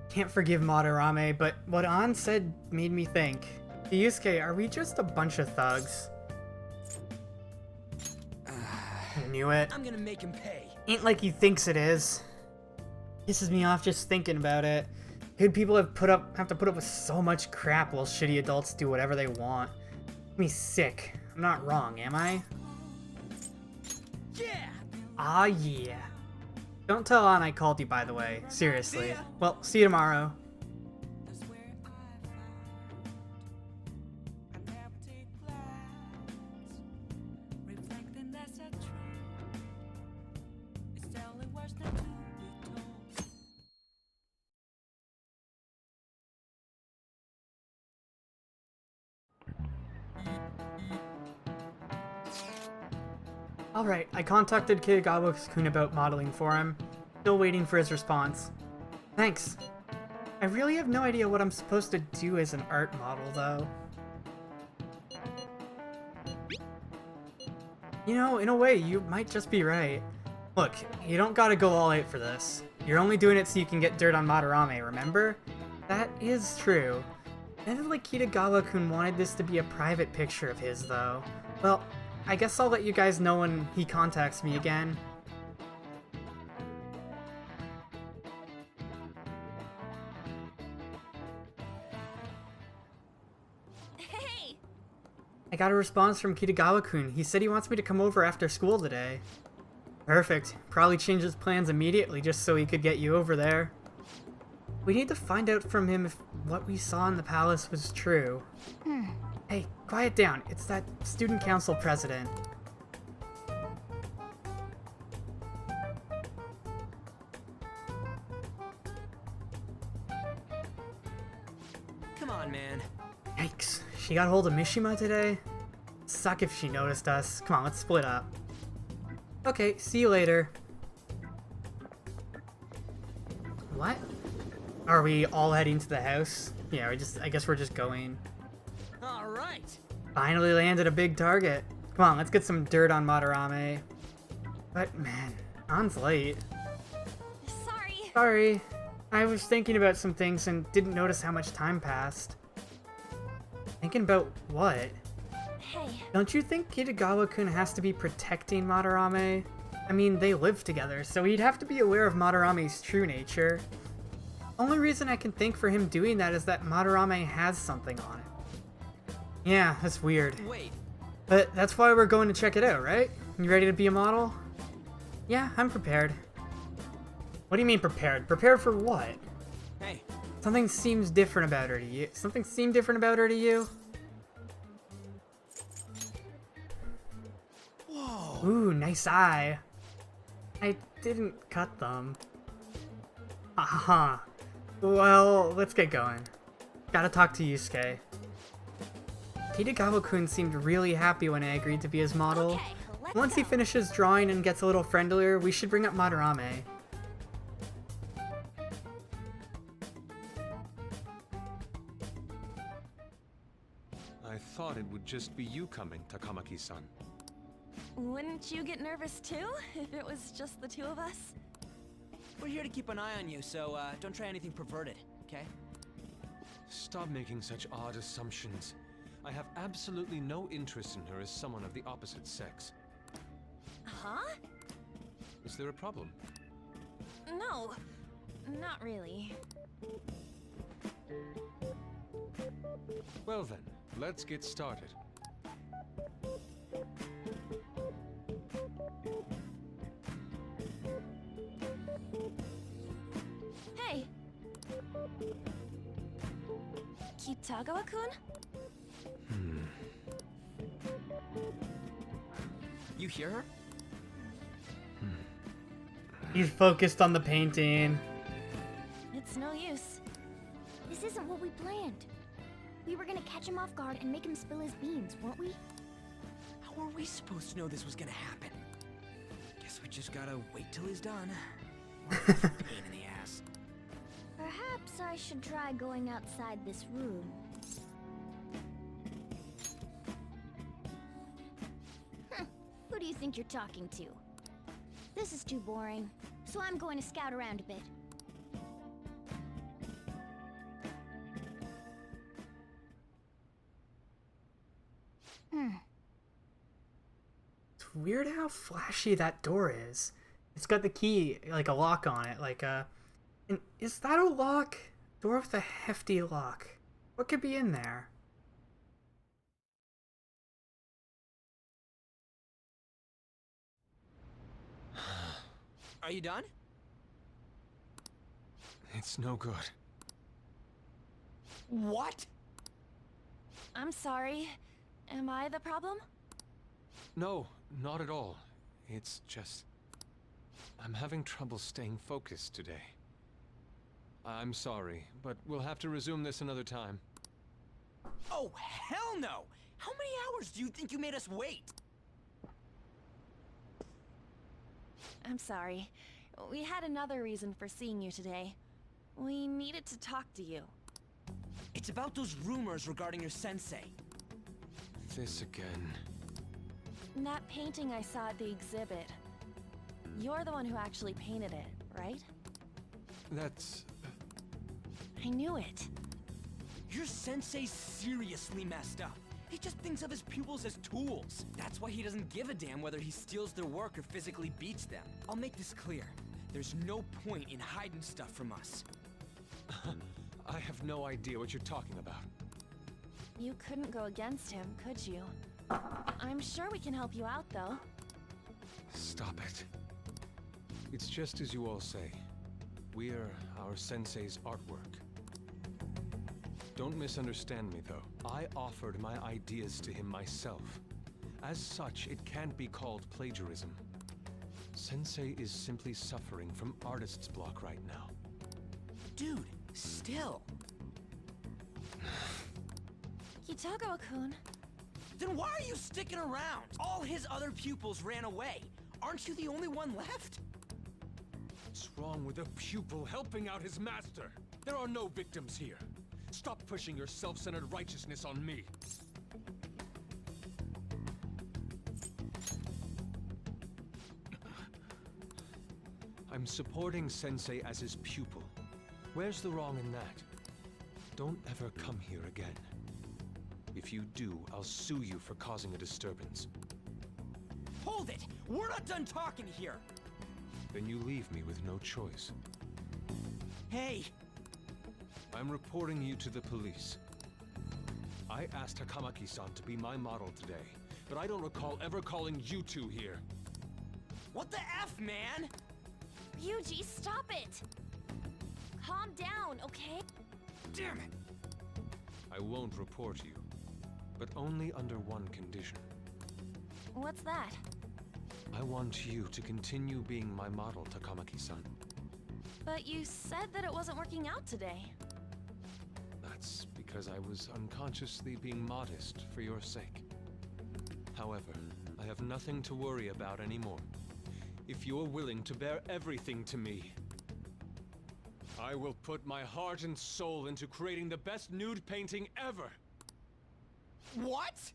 Can't forgive Madarame, but what An said made me think. Yusuke, are we just a bunch of thugs? Knew it. I'm gonna make him pay. Ain't like he thinks it is. Pisses me off just thinking about it. Good people have to put up with so much crap while shitty adults do whatever they want. Makes me sick. I'm not wrong, am I? Yeah! Ah, yeah. Don't tell Ann I called you, by the way. Seriously. Well, see you tomorrow. Alright, I contacted Kitagawa-kun about modeling for him. Still waiting for his response. Thanks. I really have no idea what I'm supposed to do as an art model, though. You know, in a way, you might just be right. Look, you don't gotta go all out for this. You're only doing it so you can get dirt on Madarame, remember? That is true. Sounded like Kitagawa-kun wanted this to be a private picture of his, though. Well, I guess I'll let you guys know when he contacts me again. Hey! I got a response from Kitagawa-kun. He said he wants me to come over after school today. Perfect. Probably changed his plans immediately just so he could get you over there. We need to find out from him if what we saw in the palace was true. Hey, quiet down. It's that student council president. Come on, man. Yikes. She got hold of Mishima today? Suck if she noticed us. Come on, let's split up. Okay, see you later. What? Are we all heading to the house? Yeah, I guess we're just going. All right. Finally landed a big target. Come on, let's get some dirt on Madarame. But man, Ann's late. Sorry. Sorry. I was thinking about some things and didn't notice how much time passed. Thinking about what? Hey. Don't you think Kitagawa-kun has to be protecting Madarame? I mean, they live together, so he'd have to be aware of Madarame's true nature. Only reason I can think for him doing that is that Madarame has something on it. Yeah, that's weird. Wait. But that's why we're going to check it out, right? You ready to be a model? Yeah, I'm prepared. What do you mean prepared? Prepared for what? Hey. Something seems different about her to you. Something seemed different about her to you? Whoa. Ooh, nice eye. I didn't cut them. Haha. Well, let's get going. Gotta talk to Yusuke. Kitagawa-kun seemed really happy when I agreed to be his model. Okay, let's Once he go. finishes drawing and gets a little friendlier, we should bring up Madarame. I thought it would just be you coming, Takamaki-san. Wouldn't you get nervous too, if it was just the two of us? We're here to keep an eye on you, so don't try anything perverted, okay? Stop making such odd assumptions. I have absolutely no interest in her as someone of the opposite sex. Huh? Is there a problem? No, not really. Well then, let's get started. Hey! Kitagawa-kun? You hear her? He's focused on the painting. It's no use. This isn't what we planned. We were gonna catch him off guard and make him spill his beans, weren't we? How are we supposed to know this was gonna happen? Guess we just gotta wait till he's done. What a pain in the ass. Perhaps I should try going outside this room. Who do you think you're talking to? This is too boring, so I'm going to scout around a bit. weird how flashy that door is. It's got the key, like a lock on it, like a... And is that a lock? Door with a hefty lock. What could be in there? Are you done? It's no good. What? I'm sorry. Am I the problem? No, not at all. It's just... I'm having trouble staying focused today. I'm sorry, but we'll have to resume this another time. Oh, hell no! How many hours do you think you made us wait? I'm sorry. We had another reason for seeing you today. We needed to talk to you. It's about those rumors regarding your sensei. This again. That painting I saw at the exhibit. You're the one who actually painted it, right? That's... I knew it. Your sensei's seriously messed up. He just thinks of his pupils as tools. That's why he doesn't give a damn whether he steals their work or physically beats them. I'll make this clear. There's no point in hiding stuff from us. I have no idea what you're talking about. You couldn't go against him, could you? I'm sure we can help you out, though. Stop it. It's just as you all say. We're our sensei's artwork. Don't misunderstand me, though. I offered my ideas to him myself. As such, it can't be called plagiarism. Sensei is simply suffering from artist's block right now. Dude, still. Kitagawa-kun. Then why are you sticking around? All his other pupils ran away. Aren't you the only one left? What's wrong with a pupil helping out his master? There are no victims here. Stop pushing your self-centered righteousness on me. I'm supporting Sensei as his pupil. Where's the wrong in that? Don't ever come here again. If you do, I'll sue you for causing a disturbance. Hold it! We're not done talking here! Then you leave me with no choice. Hey! I'm reporting you to the police. I asked Takamaki-san to be my model today, but I don't recall ever calling you two here. What the F, man? Ryuji, stop it! Calm down, okay? Damn it! I won't report you, but only under one condition. What's that? I want you to continue being my model, Takamaki-san. But you said that it wasn't working out today. That's because I was unconsciously being modest for your sake. However, I have nothing to worry about anymore. If you're willing to bear everything to me, I will put my heart and soul into creating the best nude painting ever! What?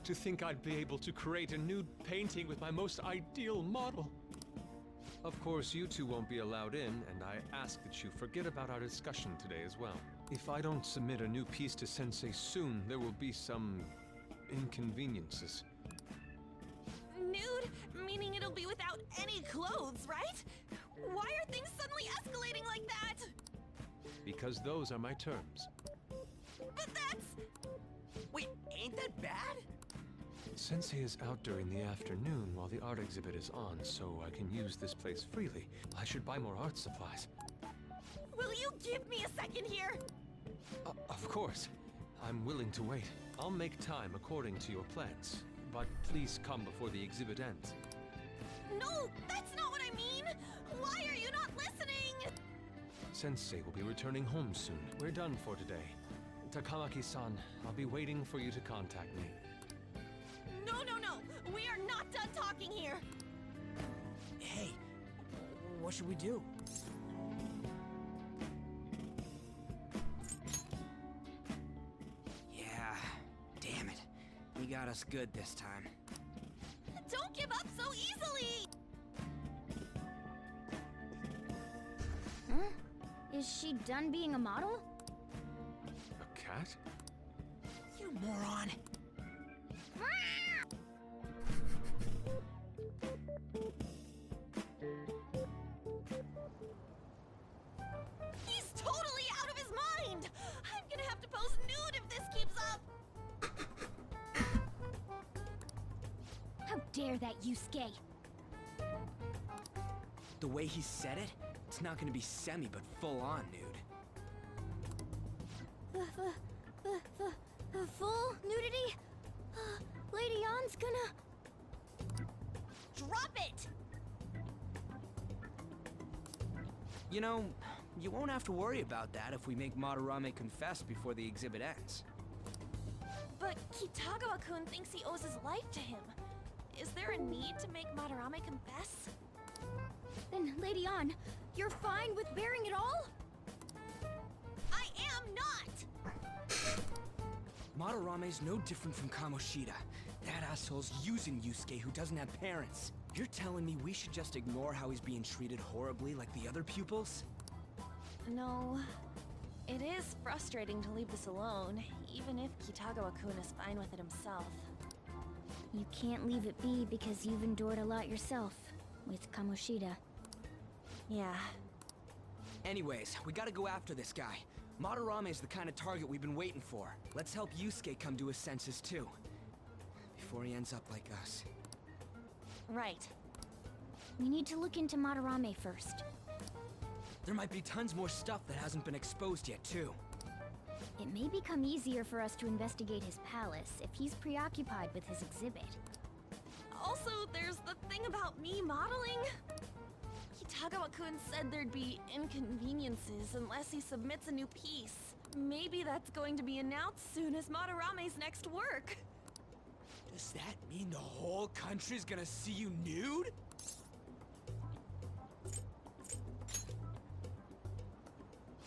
To think I'd be able to create a nude painting with my most ideal model. Of course, you two won't be allowed in, and I ask that you forget about our discussion today as well. If I don't submit a new piece to Sensei soon, there will be some inconveniences. Nude? Meaning it'll be without any clothes, right? Why are things suddenly escalating like that? Because those are my terms. But that's... Wait, ain't that bad? Sensei is out during the afternoon while the art exhibit is on, so I can use this place freely. I should buy more art supplies. Will you give me a second here? Of course. I'm willing to wait. I'll make time according to your plans, but please come before the exhibit ends. No, that's not what I mean! Why are you not listening? Sensei will be returning home soon. We're done for today. Takamaki-san, I'll be waiting for you to contact me. No, no, no! We are not done talking here! Hey, what should we do? Yeah, damn it. You got us good this time. Don't give up so easily! Huh? Is she done being a model? that? You moron! He's totally out of his mind! I'm gonna have to pose nude if this keeps up! How dare that, Yusuke? The way he said it, it's not gonna be semi, but full-on nude. The full nudity? Lady Ann's gonna... Drop it! You know, you won't have to worry about that if we make Madarame confess before the exhibit ends. But Kitagawa-kun thinks he owes his life to him. Is there a need to make Madarame confess? Then, Lady Ann, you're fine with bearing it all? I am not! Madarame's no different from Kamoshida. That asshole's using Yusuke who doesn't have parents. You're telling me we should just ignore how he's being treated horribly like the other pupils? No. It is frustrating to leave this alone, even if Kitagawa-kun is fine with it himself. You can't leave it be because you've endured a lot yourself, with Kamoshida. Yeah. Anyways, we gotta go after this guy. Madarame's the kind of target we've been waiting for. Let's help Yusuke come to his senses too. Before he ends up like us. Right. We need to look into Madarame first. There might be tons more stuff that hasn't been exposed yet too. It may become easier for us to investigate his palace if he's preoccupied with his exhibit. Also, there's the thing about me modeling. Kitagawa-kun said there'd be inconveniences unless he submits a new piece. Maybe that's going to be announced soon as Madarame's next work. Does that mean the whole country's gonna see you nude?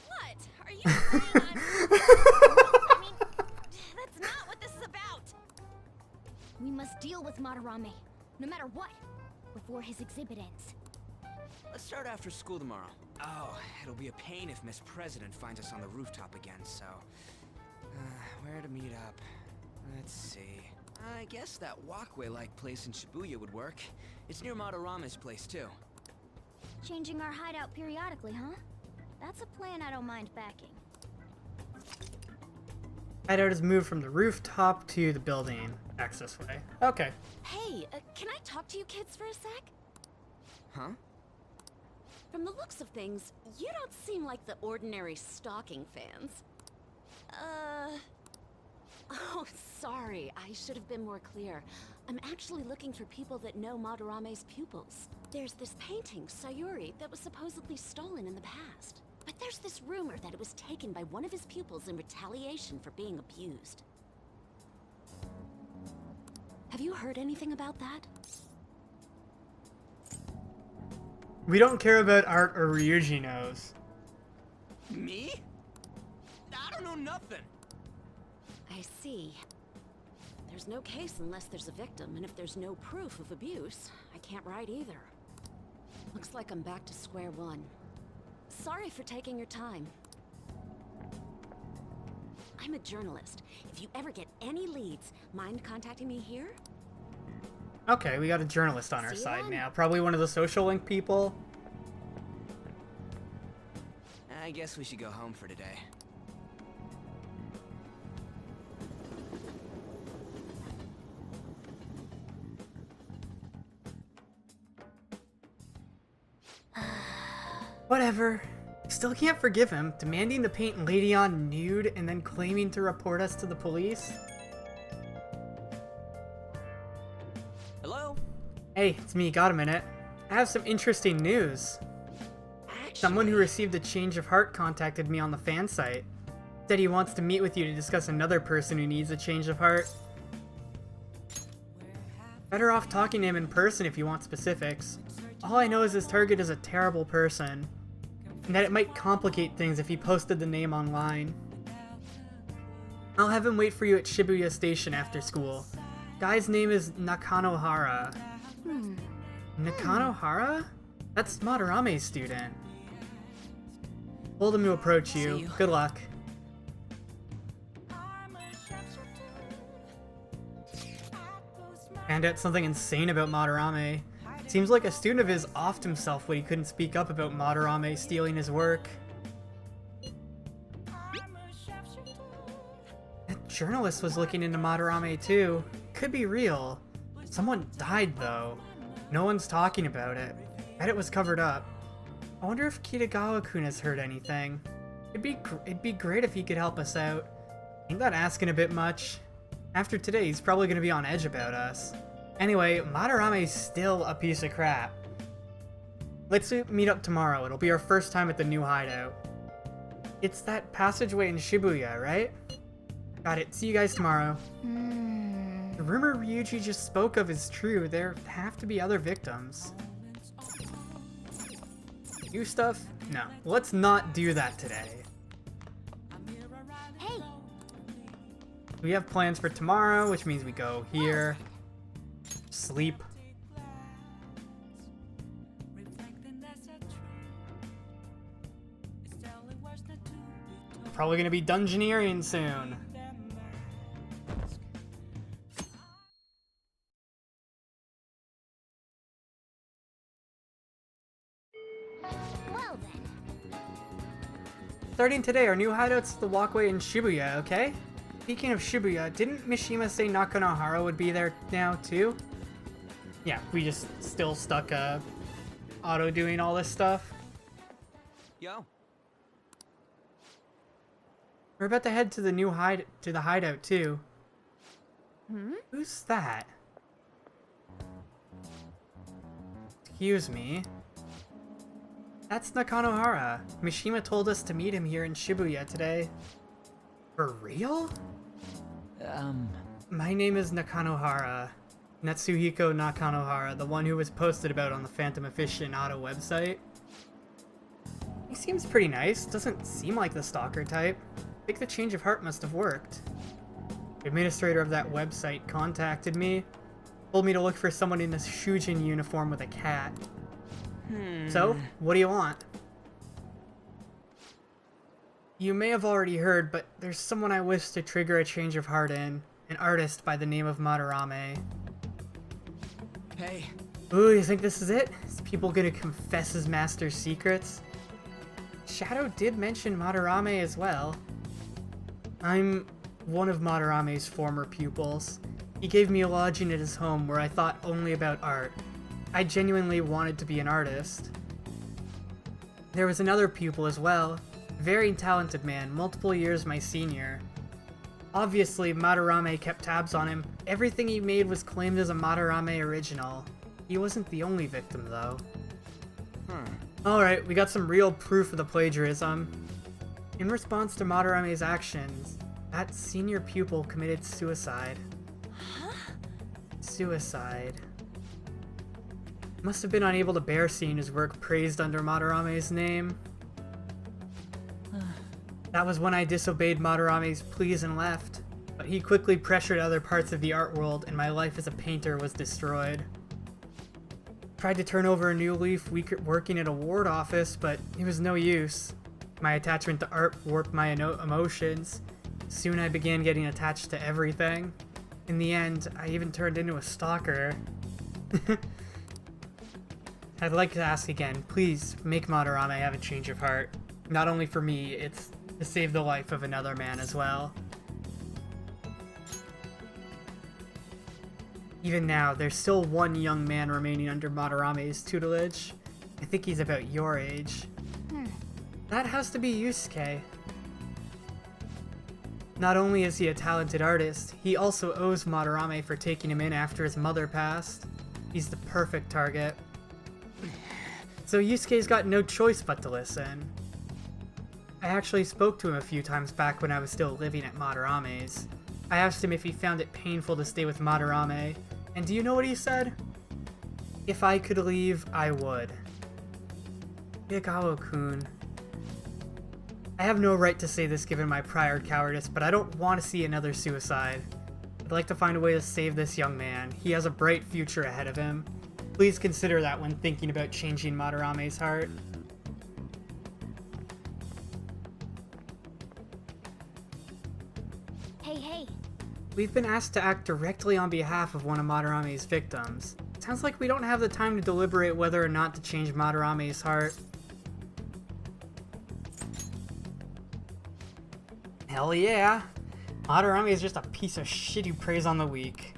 What? Are you saying I'm... I mean, that's not what this is about. We must deal with Madarame, no matter what, before his exhibit ends. Let's start after school tomorrow. Oh, it'll be a pain if Miss President finds us on the rooftop again, so... where to meet up? Let's see... I guess that walkway-like place in Shibuya would work. It's near Madarame's place, too. Changing our hideout periodically, huh? That's a plan I don't mind backing. Hideout is moved from the rooftop to the building access way. Okay. Hey, can I talk to you kids for a sec? Huh? From the looks of things, you don't seem like the ordinary stalking fans. Oh, sorry. I should have been more clear. I'm actually looking for people that know Madarame's pupils. There's this painting, Sayuri, that was supposedly stolen in the past. But there's this rumor that it was taken by one of his pupils in retaliation for being abused. Have you heard anything about that? We don't care about art or Ryuji knows. Me? I don't know nothing. I see. There's no case unless there's a victim, and if there's no proof of abuse, I can't write either. Looks like I'm back to square one. Sorry for taking your time. I'm a journalist. If you ever get any leads, mind contacting me here? Okay, we got a journalist on our See you side then. now. Probably one of the social link people. I guess we should go home for today. Whatever. Still can't forgive him, demanding to paint Lady Ann nude and then claiming to report us to the police. Hello? Hey, it's me, got a minute. I have some interesting news. Someone who received a change of heart contacted me on the fan site. Said he wants to meet with you to discuss another person who needs a change of heart. Better off talking to him in person if you want specifics. All I know is his target is a terrible person, and that it might complicate things if he posted the name online. I'll have him wait for you at Shibuya Station after school. Guy's name is Nakanohara. Nakanohara? That's Madarame's student. Told him to approach you. See you. Good luck. Found out something insane about Madarame. Seems like a student of his offed himself when he couldn't speak up about Madarame stealing his work. That journalist was looking into Madarame too. Could be real. Someone died though. No one's talking about it. Reddit was covered up. I wonder if Kitagawa-kun has heard anything. It'd be great if he could help us out. Ain't that asking a bit much? After today, he's probably gonna be on edge about us. Anyway, Madarame's still a piece of crap. Let's meet up tomorrow. It'll be our first time at the new hideout. It's that passageway in Shibuya, right? Got it. See you guys tomorrow. The rumor Ryuji just spoke of is true. There have to be other victims. New stuff? No. Let's not do that today. Hey! We have plans for tomorrow, which means we go here. Sleep. Probably gonna be dungeoneering soon. Well then. Starting today, our new hideout's the walkway in Shibuya, okay? Speaking of Shibuya, didn't Mishima say Nakanohara would be there now too? Yeah, we just still stuck auto doing all this stuff. Yo. We're about to head to the new hideout too. Who's that? Excuse me. That's Nakanohara. Mishima told us to meet him here in Shibuya today. For real? My name is Nakanohara. Natsuhiko Nakanohara, the one who was posted about on the Phantom Aficionado website. He seems pretty nice, doesn't seem like the stalker type. I think the change of heart must have worked. The administrator of that website contacted me, told me to look for someone in a Shujin uniform with a cat. So, what do you want? You may have already heard, but there's someone I wish to trigger a change of heart in. An artist by the name of Madarame. Hey. Ooh, you think this is it? Is people gonna confess his master's secrets? Shadow did mention Madarame as well. I'm one of Madarame's former pupils. He gave me a lodging at his home where I thought only about art. I genuinely wanted to be an artist. There was another pupil as well. Very talented man, multiple years my senior. Obviously, Madarame kept tabs on him. Everything he made was claimed as a Madarame original. He wasn't the only victim, though. Alright, we got some real proof of the plagiarism. In response to Madarame's actions, that senior pupil committed suicide. Suicide. Must have been unable to bear seeing his work praised under Madarame's name. That was when I disobeyed Madarame's pleas and left, but he quickly pressured other parts of the art world and my life as a painter was destroyed. Tried to turn over a new leaf working at a ward office, but it was no use. My attachment to art warped my emotions. Soon I began getting attached to everything. In the end, I even turned into a stalker. I'd like to ask again, please make Madarame have a change of heart. Not only for me, it's to save the life of another man as well. Even now, there's still one young man remaining under Madarame's tutelage. I think he's about your age. That has to be Yusuke. Not only is he a talented artist, he also owes Madarame for taking him in after his mother passed. He's the perfect target. So Yusuke's got no choice but to listen. I actually spoke to him a few times back when I was still living at Madarame's. I asked him if he found it painful to stay with Madarame, and do you know what he said? If I could leave, I would. Kitagawa-kun. I have no right to say this given my prior cowardice, but I don't want to see another suicide. I'd like to find a way to save this young man. He has a bright future ahead of him. Please consider that when thinking about changing Madarame's heart. Hey, We've been asked to act directly on behalf of one of Madarame's victims. Sounds like we don't have the time to deliberate whether or not to change Madarame's heart. Hell yeah. Madarame is just a piece of shit who preys on the weak.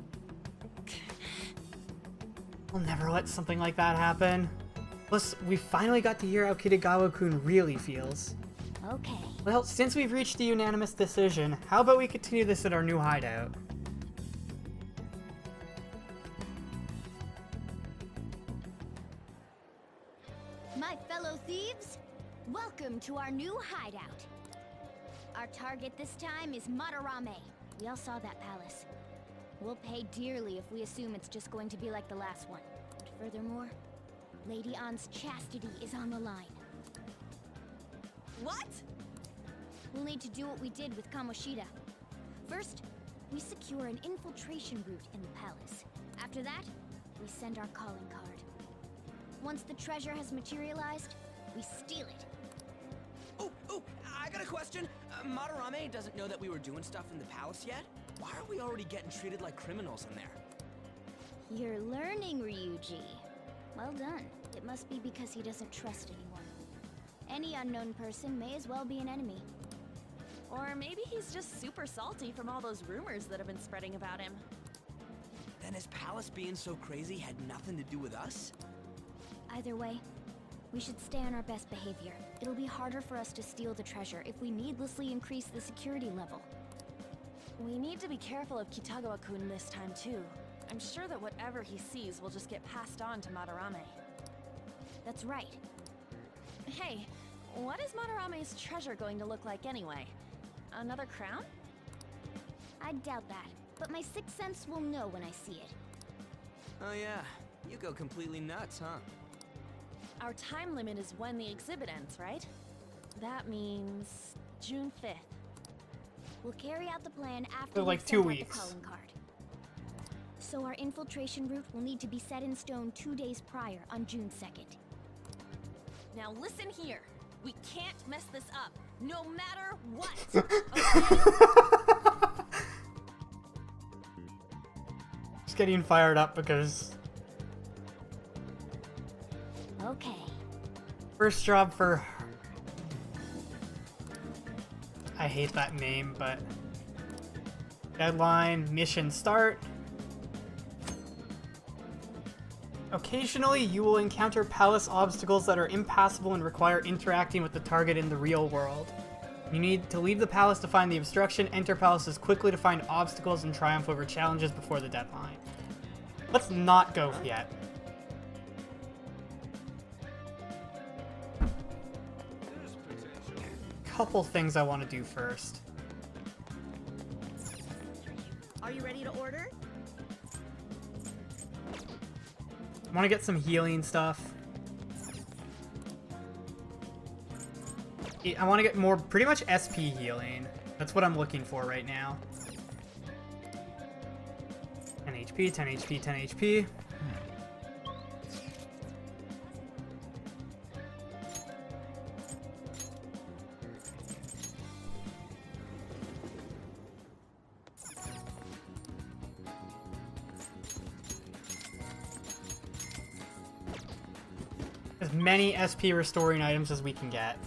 We'll never let something like that happen. Plus, we finally got to hear how Kitagawa-kun really feels. Okay. Well, since we've reached a unanimous decision, how about we continue this at our new hideout? My fellow thieves, welcome to our new hideout. Our target this time is Madarame. We all saw that palace. We'll pay dearly if we assume it's just going to be like the last one. But furthermore, Lady Ann's chastity is on the line. What? We'll need to do what we did with Kamoshida. First, we secure an infiltration route in the palace. After that, we send our calling card. Once the treasure has materialized, we steal it. Oh, I got a question. Madarame doesn't know that we were doing stuff in the palace yet? Why are we already getting treated like criminals in there? You're learning, Ryuji. Well done. It must be because he doesn't trust anyone. Any unknown person may as well be an enemy. Or maybe he's just super salty from all those rumors that have been spreading about him. Then his palace being so crazy had nothing to do with us? Either way, we should stay on our best behavior. It'll be harder for us to steal the treasure if we needlessly increase the security level. We need to be careful of Kitagawa-kun this time too. I'm sure that whatever he sees will just get passed on to Madarame. That's right. Hey, what is Madarame's treasure going to look like anyway? Another crown? I doubt that, but my sixth sense will know when I see it. Oh yeah, you go completely nuts, huh? Our time limit is when the exhibit ends, right? That means June 5th. We'll carry out the plan after So, like, we've 2 sent out weeks. the calling card. So our infiltration route will need to be set in stone 2 days prior on June 2nd. Now listen here. We can't mess this up, no matter what. Okay? Just getting fired up because Okay. first job for... I hate that name, but... Deadline, mission start. Occasionally, you will encounter palace obstacles that are impassable and require interacting with the target in the real world. You need to leave the palace to find the obstruction, enter palaces quickly to find obstacles, and triumph over challenges before the deadline. Let's not go yet. Couple things I want to do first. Are you ready to order? I want to get some healing stuff. I want to get more, pretty much SP healing. That's what I'm looking for right now. 10 HP, 10 HP, 10 HP. As many SP restoring items as we can get.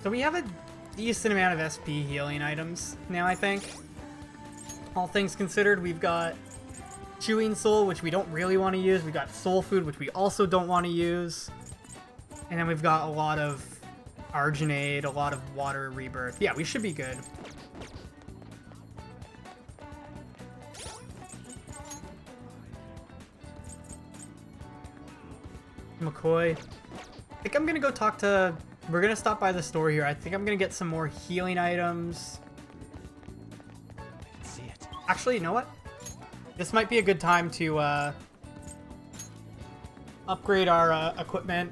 So we have a decent amount of SP healing items now, I think. All things considered, we've got Chewing Soul, which we don't really want to use. We've got Soul Food, which we also don't want to use. And then we've got a lot of Arginade, a lot of Water Rebirth. Yeah, we should be good. McCoy. I think I'm gonna go talk to... We're gonna stop by the store here. I think I'm gonna get some more healing items. See it. Actually, you know what? This might be a good time to upgrade our equipment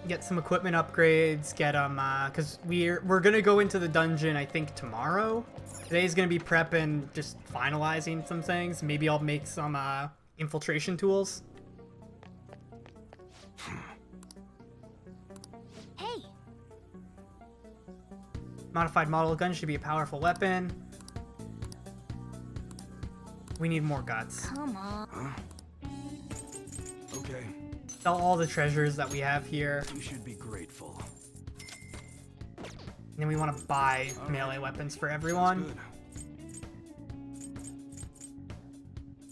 get some equipment upgrades, get them, because we're gonna go into the dungeon, I think, tomorrow. Today's gonna be prep and just finalizing some things. Maybe I'll make some, infiltration tools. Hey! Modified model gun should be a powerful weapon. We need more guts. Come on. Huh? Okay. Sell all the treasures that we have here. You should be grateful. And then we want to buy melee weapons for everyone.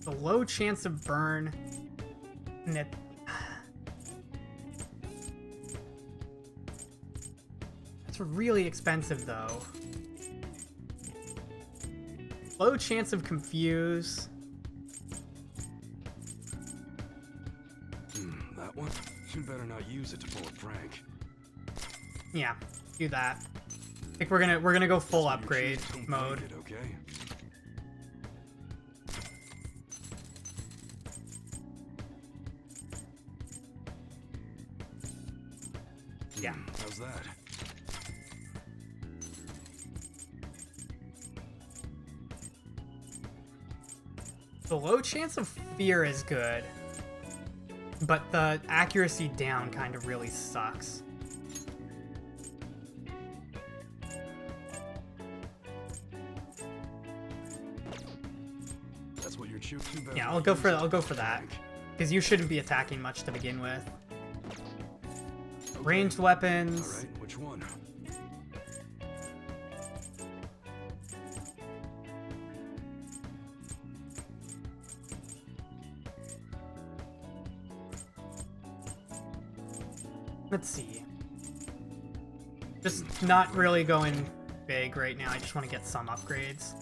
The low chance of burn. And it... It's really expensive though. Low chance of confuse. That one? You better not use it to pull a prank. Yeah, do that. I think we're gonna go full upgrade mode. Okay. Yeah. How's that? The low chance of fear is good, but the accuracy down kind of really sucks. That's what you're choosing. Yeah, I'll go for that, because you shouldn't be attacking much to begin with. Ranged weapons. All right, which one? Let's see. Just not really going big right now. I just want to get some upgrades.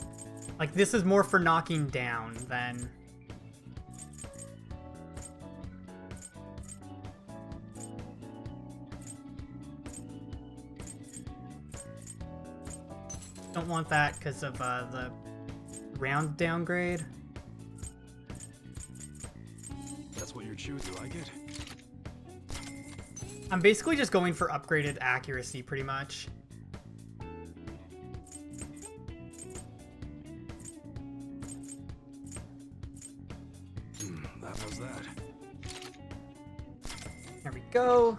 Like, this is more for knocking down than... Don't want that because of the round downgrade. That's what you're choosing. You like it? I'm basically just going for upgraded accuracy, pretty much. That was that. There we go.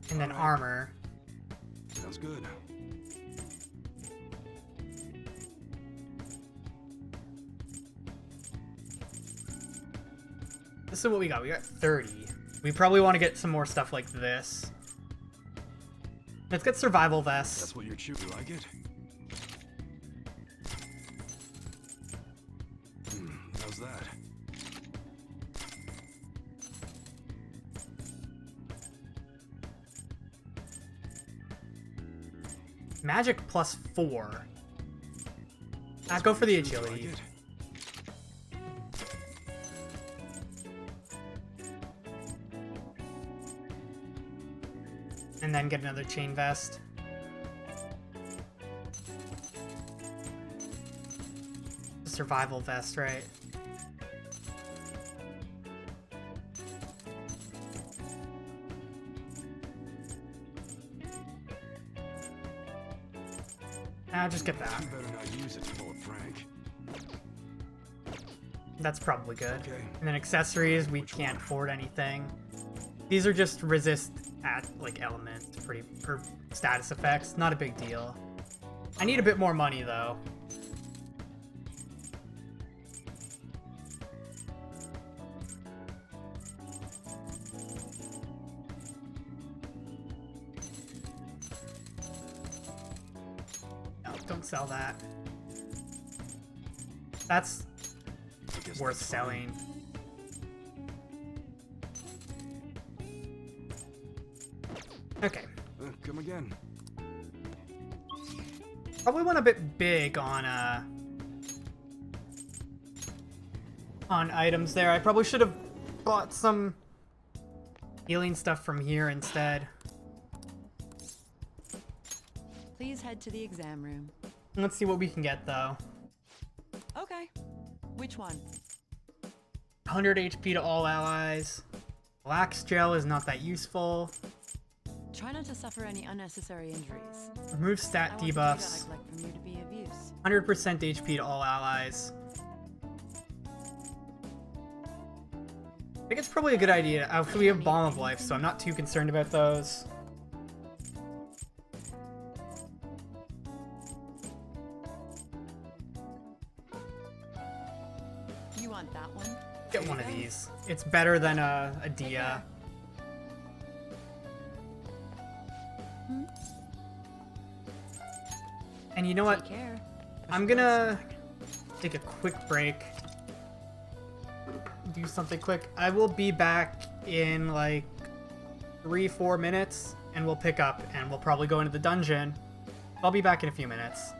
And then armor. Sounds good. This is what we got. We got 30. We probably want to get some more stuff like this. Let's get survival vests. That's what you're choosing. You like it? How's that? Magic plus 4. I'll go for the agility. Like it? And then get another chain vest. Survival vest, right? I'll just get that. You better not use it to pull a prank. That's probably good. Okay. And then accessories, we can't afford anything. These are just resist at like elements, pretty or status effects. Not a big deal. I need a bit more money though. No, don't sell that. That's worth selling. Okay. Come again. Probably went a bit big on items there. I probably should have bought some healing stuff from here instead. Please head to the exam room. Let's see what we can get though. Okay. Which one? 100 HP to all allies. Wax gel is not that useful. Try not to suffer any unnecessary injuries. Remove stat debuffs. I'd like from you to be of use. 100% HP to all allies. I think it's probably a good idea. We have Balm of Life, so I'm not too concerned about those. You want that one? Get one of these. It's better than a Dia. And you know what? Take care. I'm gonna take a quick break. Do something quick. I will be back in like 3-4 minutes and we'll pick up and we'll probably go into the dungeon. I'll be back in a few minutes.